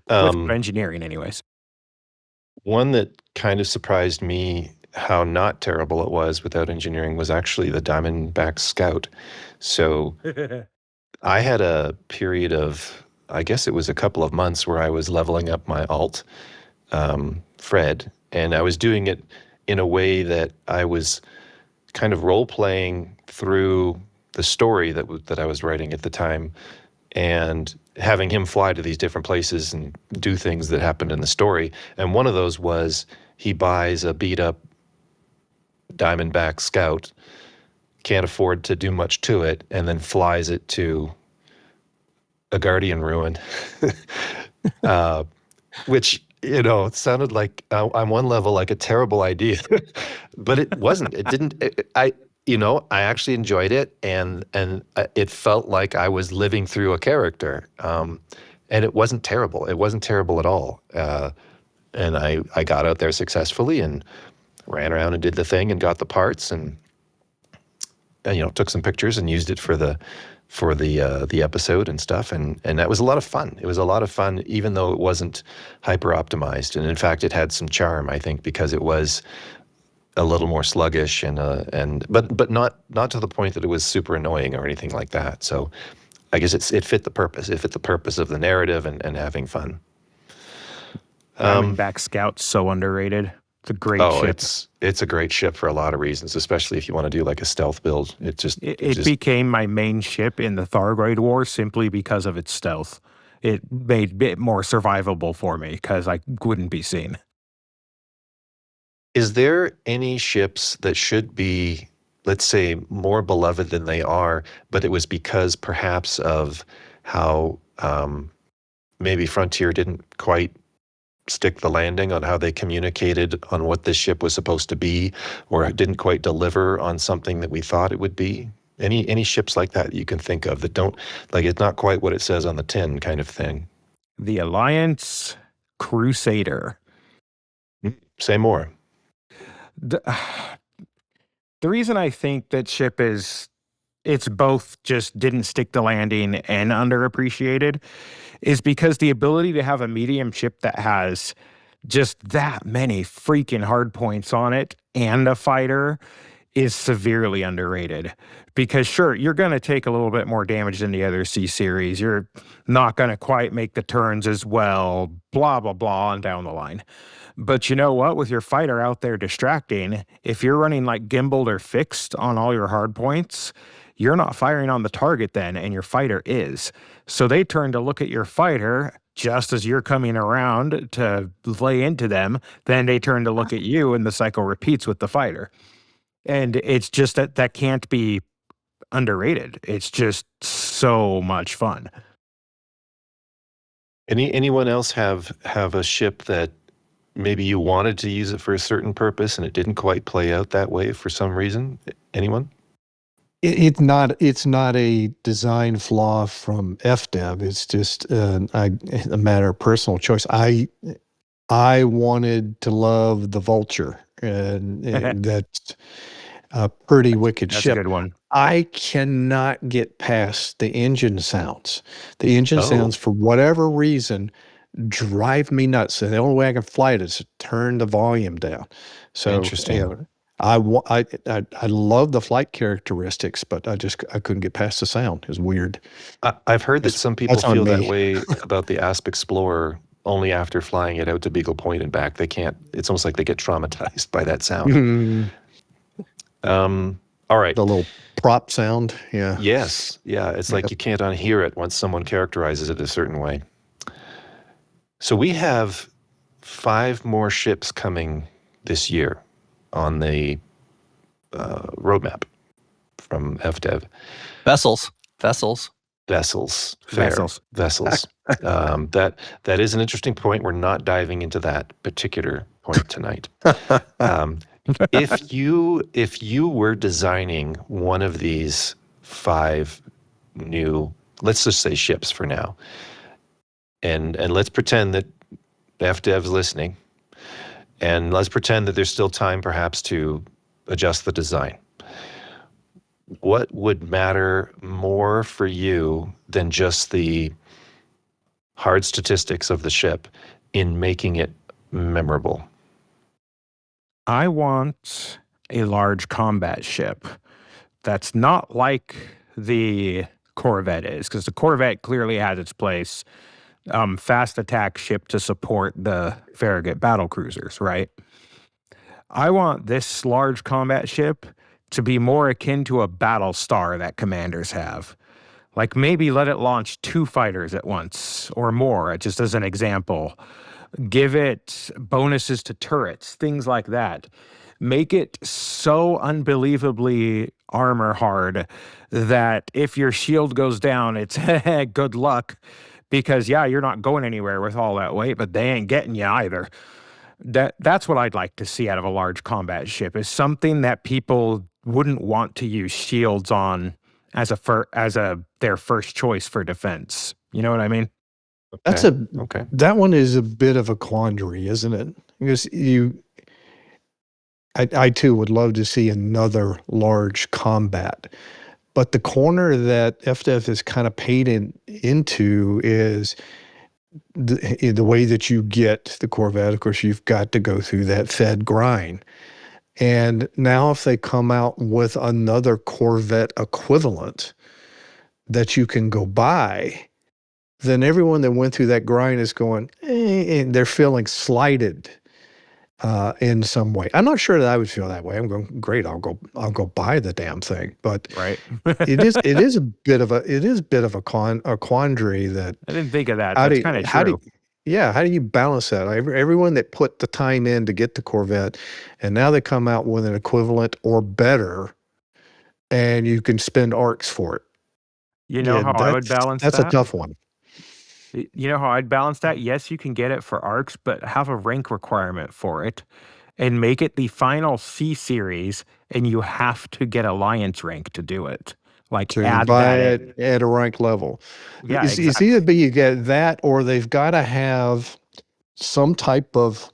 With engineering, anyways. One that kind of surprised me how not terrible it was without engineering was actually the Diamondback Scout. So I had a period of, I guess it was a couple of months where I was leveling up my alt, Fred, and I was doing it in a way that I was kind of role-playing through the story that I was writing at the time and having him fly to these different places and do things that happened in the story. And one of those was he buys a beat-up Diamondback Scout, can't afford to do much to it, and then flies it to a Guardian ruin, which, sounded like on one level like a terrible idea, but it wasn't. It didn't. I actually enjoyed it, and it felt like I was living through a character, and it wasn't terrible. It wasn't terrible at all. And I got out there successfully and ran around and did the thing and got the parts and took some pictures and used it for the the episode and stuff, and that was a lot of fun. It was a lot of fun, even though it wasn't hyper optimized, and in fact, it had some charm, I think, because it was a little more sluggish but not to the point that it was super annoying or anything like that. So I guess it fit the purpose. It fit the purpose of the narrative and having fun. Diamondback Scout's so underrated. It's a great ship. It's a great ship for a lot of reasons, especially if you want to do like a stealth build. It became my main ship in the Thargoid War simply because of its stealth. It made it more survivable for me because I wouldn't be seen. Is there any ships that should be, let's say, more beloved than they are, but it was because perhaps of how maybe Frontier didn't quite stick the landing on how they communicated on what this ship was supposed to be, or didn't quite deliver on something that we thought it would be? Any ships like that you can think of that don't, like, it's not quite what it says on the tin kind of thing? The Alliance Crusader. Say more. The reason I think that ship it's both just didn't stick the landing and underappreciated is because the ability to have a medium ship that has just that many freaking hard points on it and a fighter is severely underrated. Because sure, you're going to take a little bit more damage than the other C series. You're not going to quite make the turns as well, blah, blah, blah, and down the line. But you know what? With your fighter out there distracting, if you're running like gimbaled or fixed on all your hard points, you're not firing on the target then, and your fighter is. So they turn to look at your fighter just as you're coming around to lay into them. Then they turn to look at you, and the cycle repeats with the fighter. And it's just that can't be underrated. It's just so much fun. Anyone else have a ship that maybe you wanted to use it for a certain purpose and it didn't quite play out that way for some reason? Anyone? It's not a design flaw from FDev. It's just a matter of personal choice. I wanted to love the Vulture, and that's a pretty wicked That's ship. a good one. I cannot get past the engine sounds. The engine sounds, for whatever reason, drive me nuts. And the only way I can fly it is to turn the volume down. So Interesting. I love the flight characteristics, but I couldn't get past the sound. It was weird. I've heard that some people that's on feel that me. way about the Asp Explorer only after flying it out to Beagle Point and back. They can't. It's almost like they get traumatized by that sound. All right. The little prop sound. Yeah. Yes. Yeah. It's like you can't unhear it once someone characterizes it a certain way. So we have 5 more ships coming this year on the roadmap from FDev. Vessels. Vessels. Fair. Vessels. That is an interesting point. We're not diving into that particular point tonight. If you were designing one of these 5 new, let's just say ships for now, and let's pretend that FDev's listening, and let's pretend that there's still time perhaps to adjust the design. What would matter more for you than just the hard statistics of the ship in making it memorable? I want a large combat ship that's not like the Corvette is, because the Corvette clearly has its place. Fast attack ship to support the Farragut battle cruisers, right? I want this large combat ship to be more akin to a battle star that commanders have. Like maybe let it launch 2 fighters at once or more, just as an example. Give it bonuses to turrets, things like that. Make it so unbelievably armor hard that if your shield goes down, it's good luck. Because, yeah, you're not going anywhere with all that weight, but they ain't getting you either. That's what I'd like to see out of a large combat ship, is something that people wouldn't want to use shields on as their first choice for defense. You know what I mean? Okay. That one is a bit of a quandary, isn't it? Because I too would love to see another large combat, But the corner that FDF is kind of painted into is the way that you get the Corvette. Of course, you've got to go through that Fed grind. And now if they come out with another Corvette equivalent that you can go buy, then everyone that went through that grind is going, and they're feeling slighted in some way. I'm not sure that I would feel that way. I'm going, great, I'll go buy the damn thing. But Right. it is a bit of a quandary that I didn't think of that. That's kind of true. how do you balance that? Everyone that put the time in to get the Corvette, and now they come out with an equivalent or better, and you can spend arcs for it. You know how I would balance that's that? a tough one. You know how I'd balance that? Yes, you can get it for arcs, but have a rank requirement for it and make it the final C series, and you have to get Alliance rank to do it. Like, To add buy that in. it at a rank level. Yeah, It's exactly. either you get that, or they've got to have some type of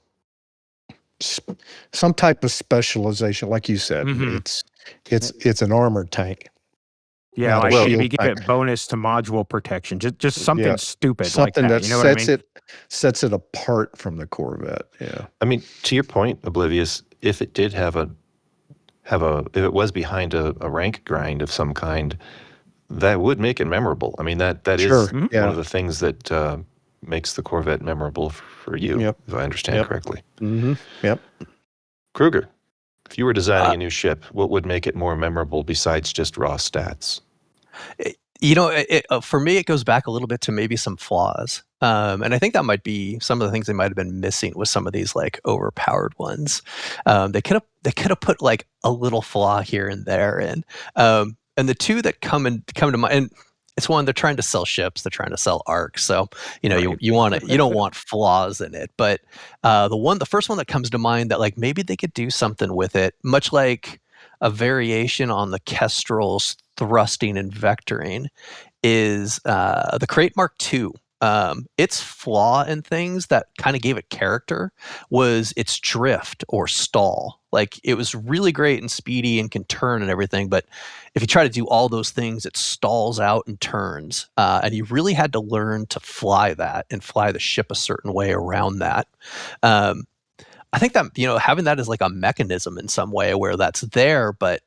specialization, like you said. Mhm. It's an armored tank. Yeah, not a like shield maybe give tank. it bonus to module protection. Just something Yeah, stupid like something that. that You know what I mean? sets it apart from the Corvette. Yeah. I mean, to your point, Oblivious, if it did have if it was behind a rank grind of some kind, that would make it memorable. I mean, that Sure. is Yeah. one of the things that makes the Corvette memorable for you, Yep. if I understand Yep. correctly. Mm-hmm. Yep. Kruger, if you were designing a new ship, what would make it more memorable besides just raw stats? For me, it goes back a little bit to maybe some flaws. And I think that might be some of the things they might have been missing with some of these like overpowered ones. They could have put like a little flaw here and there, and the two that come to mind. And it's one, they're trying to sell ships, they're trying to sell arcs, so Right. you don't want flaws in it. But the first one that comes to mind that like maybe they could do something with it, much like a variation on the Kestrel's thrusting and vectoring, is the Crate Mark II. Its flaw in things that kind of gave it character was its drift or stall. Like, it was really great and speedy and can turn and everything, but if you try to do all those things, it stalls out and turns. And you really had to learn to fly that and fly the ship a certain way around that. Um, I think that having that as like a mechanism in some way where that's there, but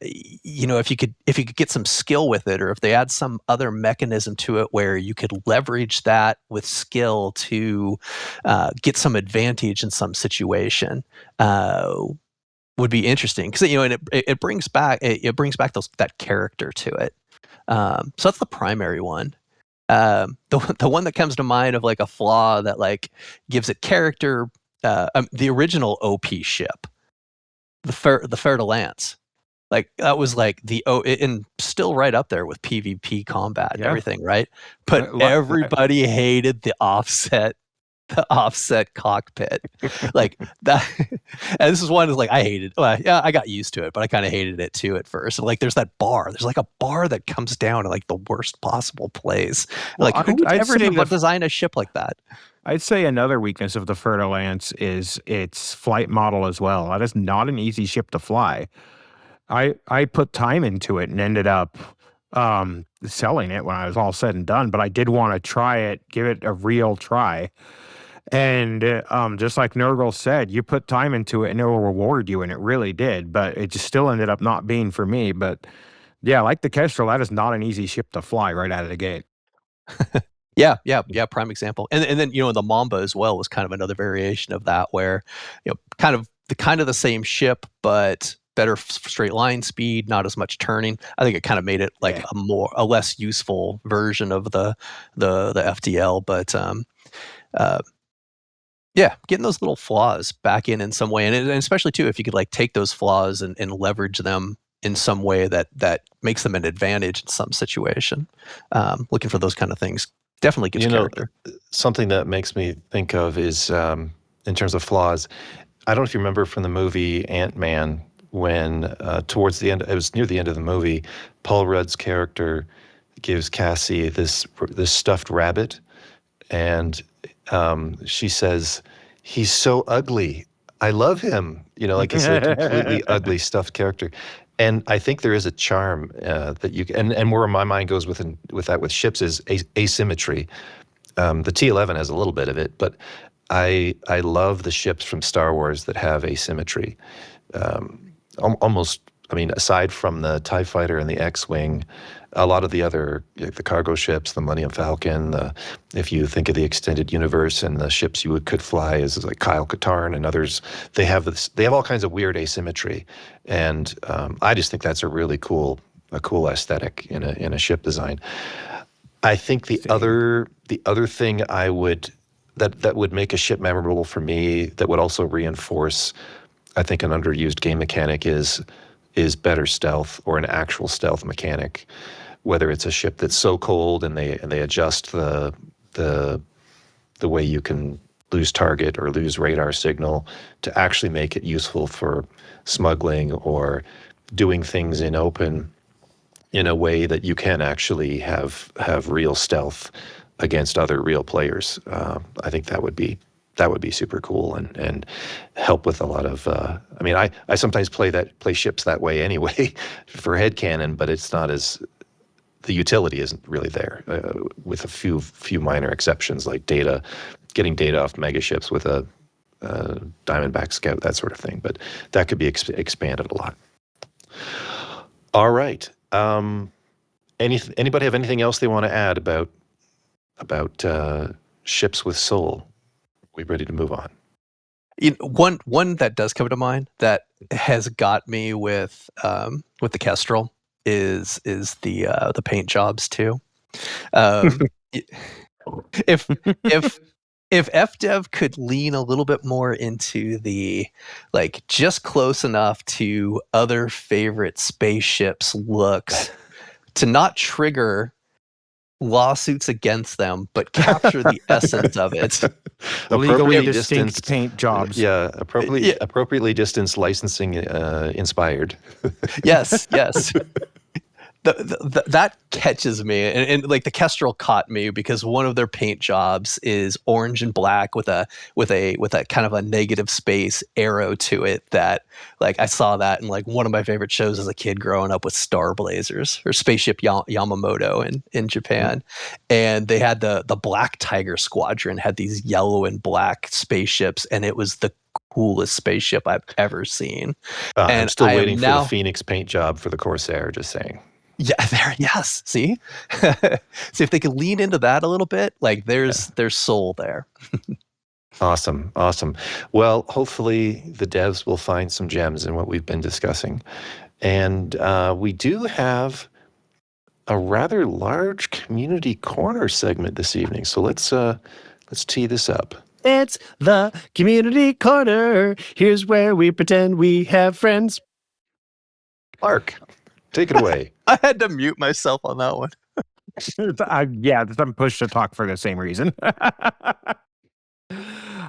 if you could get some skill with it, or if they add some other mechanism to it where you could leverage that with skill to get some advantage in some situation, would be interesting, because and it brings back that character to it. So that's the primary one. The one that comes to mind of like a flaw that like gives it character, the original OP ship, the Fer de Lance. Like, that was like and still right up there with PvP combat and Yeah. everything, right? But everybody hated the offset cockpit. Like that. And this is one is like, I hated. Well, yeah, I got used to it, but I kind of hated it too at first. And like, there's that bar. There's like a bar that comes down in like the worst possible place. Well, Like, who would I'd ever say design a ship like that? I'd say another weakness of the Fer de Lance is its flight model as well. That is not an easy ship to fly. I put time into it and ended up selling it when I was all said and done, but I did want to try it, give it a real try. And just like Nurgle said, you put time into it and it will reward you, and it really did, but it just still ended up not being for me. But yeah, like the Kestrel, that is not an easy ship to fly right out of the gate. Yeah. Prime example. And then the Mamba as well was kind of another variation of that, where kind of the same ship, but better straight line speed, not as much turning. I think it kind of made it like a less useful version of the FDL. But getting those little flaws back in some way, and especially too if you could like take those flaws and leverage them in some way that makes them an advantage in some situation. Looking for those kind of things definitely gives character. Something that makes me think of is, in terms of flaws, I don't know if you remember from the movie Ant-Man, when towards the end, it was near the end of the movie, Paul Rudd's character gives Cassie this stuffed rabbit, and she says, "He's so ugly. I love him." Like, he's a completely ugly stuffed character. And I think there is a charm that you can, and where my mind goes with that with ships is asymmetry. The T-11 has a little bit of it, but I love the ships from Star Wars that have asymmetry. Almost, I mean, aside from the TIE Fighter and the X-Wing, a lot of the other, the cargo ships, the Millennium Falcon, if you think of the extended universe and the ships you could fly as like Kyle Katarn and others, they have all kinds of weird asymmetry. And I just think that's a really cool aesthetic in a ship design. I think the other thing that would make a ship memorable for me, that would also reinforce, I think, an underused game mechanic is better stealth, or an actual stealth mechanic. Whether it's a ship that's so cold and they adjust the way you can lose target or lose radar signal to actually make it useful for smuggling or doing things in open in a way that you can actually have real stealth against other real players. I think that would be super cool and help with a lot of. I mean, I sometimes play ships that way anyway for headcanon, but it's not as, the utility isn't really there, with a few minor exceptions like getting data off megaships with a Diamondback Scout, that sort of thing. But that could be expanded a lot. All right. Anybody have anything else they want to add about ships with soul? We ready to move on? One that does come to mind that has got me with the Kestrel is the paint jobs too. If FDev could lean a little bit more into the, like, just close enough to other favorite spaceships looks to not trigger lawsuits against them, but capture the essence of it. Legally distinct paint jobs. Yeah, appropriately distanced licensing inspired. Yes. That catches me, and like the Kestrel caught me because one of their paint jobs is orange and black with a kind of a negative space arrow to it. That, like, I saw that in like one of my favorite shows as a kid growing up with Star Blazers or Spaceship Yamamoto in Japan, and they had the Black Tiger Squadron had these yellow and black spaceships, and it was the coolest spaceship I've ever seen. And I'm still waiting for the Phoenix paint job for the Corsair. Just saying. Yeah, yes. See, see if they could lean into that a little bit. Like, there's soul there. Awesome. Well, hopefully the devs will find some gems in what we've been discussing, and we do have a rather large community corner segment this evening. So let's tee this up. It's the community corner. Here's where we pretend we have friends. Mark, take it away. I had to mute myself on that one. I'm pushed to talk for the same reason.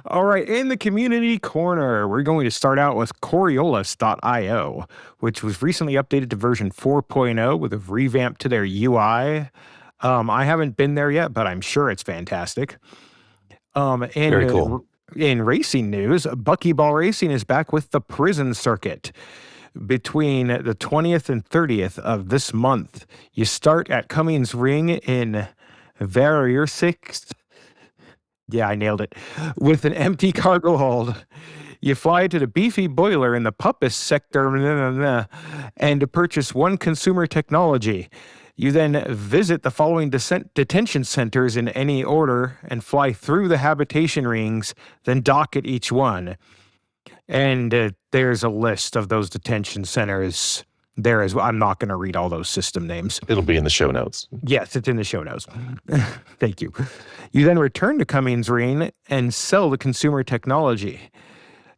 All right, in the community corner, we're going to start out with Coriolis.io, which was recently updated to version 4.0 with a revamp to their UI. I haven't been there yet, but I'm sure it's fantastic. Very cool. In racing news, Buckyball Racing is back with the prison circuit. Between the 20th and 30th of this month, you start at Cummings Ring in Veriersix. Yeah, I nailed it. With an empty cargo hold. You fly to the beefy boiler in the Puppis sector and to purchase one consumer technology. You then visit the following detention centers in any order and fly through the habitation rings, then dock at each one. And there's a list of those detention centers there as well. I'm not going to read all those system names. It'll be in the show notes. Yes, it's in the show notes. Thank you. You then return to Cummings Ring and sell the consumer technology.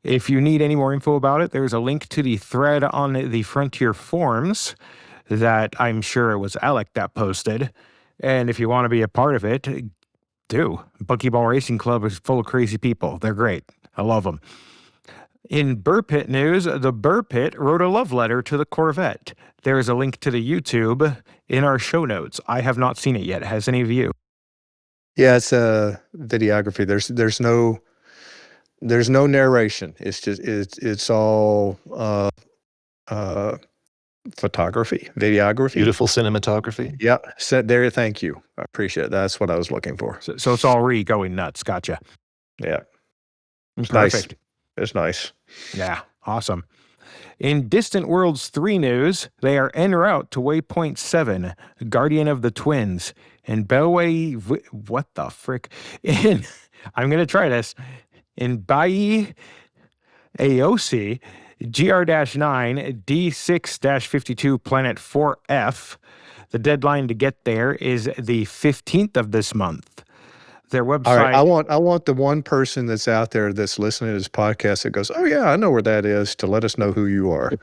If you need any more info about it, there's a link to the thread on the Frontier forums that I'm sure it was Alec that posted. And if you want to be a part of it, do. Buckyball Racing Club is full of crazy people. They're great. I love them. In Burr Pit news, the Burr Pit wrote a love letter to the Corvette. There is a link to the YouTube in our show notes. I have not seen it yet. Has any of you? Yeah, it's a videography. There's no narration. It's just it's all photography, videography. Beautiful cinematography. Yeah, set there. Thank you. I appreciate it. That's what I was looking for. So it's already going nuts. Gotcha. Yeah, it's Perfect. nice. It's nice. Yeah, awesome. In Distant Worlds 3 news, they are en route to Waypoint 7, Guardian of the Twins, and Belway. What the frick? I'm going to try this. In Bai Aosi, GR-9, D6-52, Planet 4F. The deadline to get there is the 15th of this month. Their website. All right, I want the one person that's out there that's listening to this podcast that goes, "Oh yeah, I know where that is," to let us know who you are.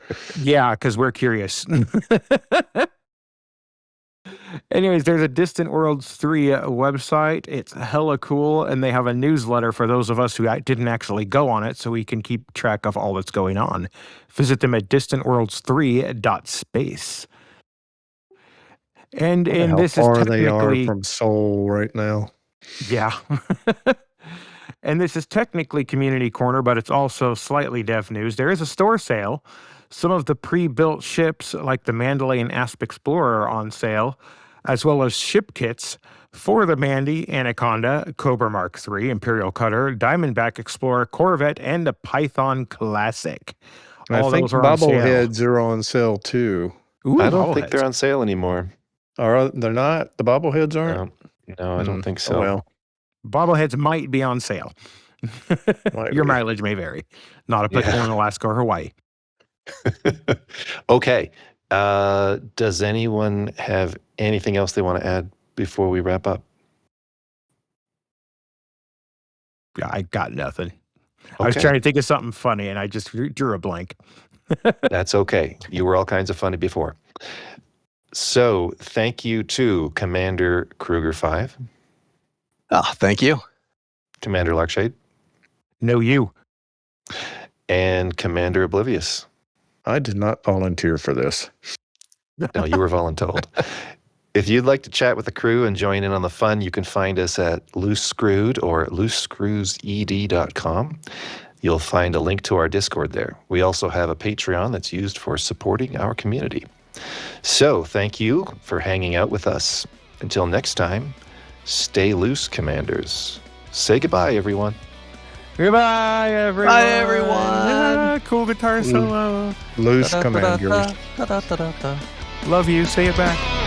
Yeah, because we're curious. Anyways, there's a Distant Worlds 3 website. It's hella cool, and they have a newsletter for those of us who didn't actually go on it, so we can keep track of all that's going on. Visit them at distantworlds3.space. And this is technically they are from Seoul right now. Yeah. And this is technically Community Corner, but it's also slightly dev news. There is a store sale. Some of the pre-built ships, like the Mandalay and Asp Explorer, are on sale, as well as ship kits for the Mandy, Anaconda, Cobra Mark III, Imperial Cutter, Diamondback Explorer, Corvette, and a Python Classic. I think bobbleheads are on sale too. Ooh, I don't think they're on sale anymore. They're not? The bobbleheads aren't? No, I don't think so. Oh, well, bobbleheads might be on sale. Your mileage may vary. Not applicable in Alaska or Hawaii. Okay. Does anyone have anything else they want to add before we wrap up? Yeah, I got nothing. Okay. I was trying to think of something funny, and I just drew a blank. That's okay. You were all kinds of funny before. So thank you to Commander Kruger 5. Oh, thank you. Commander Larkshade. No, you. And Commander Oblivious. I did not volunteer for this. No, you were voluntold. If you'd like to chat with the crew and join in on the fun, you can find us at Loose Screwed or loosescrewsed.com. You'll find a link to our Discord there. We also have a Patreon that's used for supporting our community. So thank you for hanging out with us. Until next time, stay loose, Commanders. Say goodbye, everyone. Goodbye, everyone. Bye, everyone. Yeah, cool guitar solo. Loose Commanders. Love you. Say it back.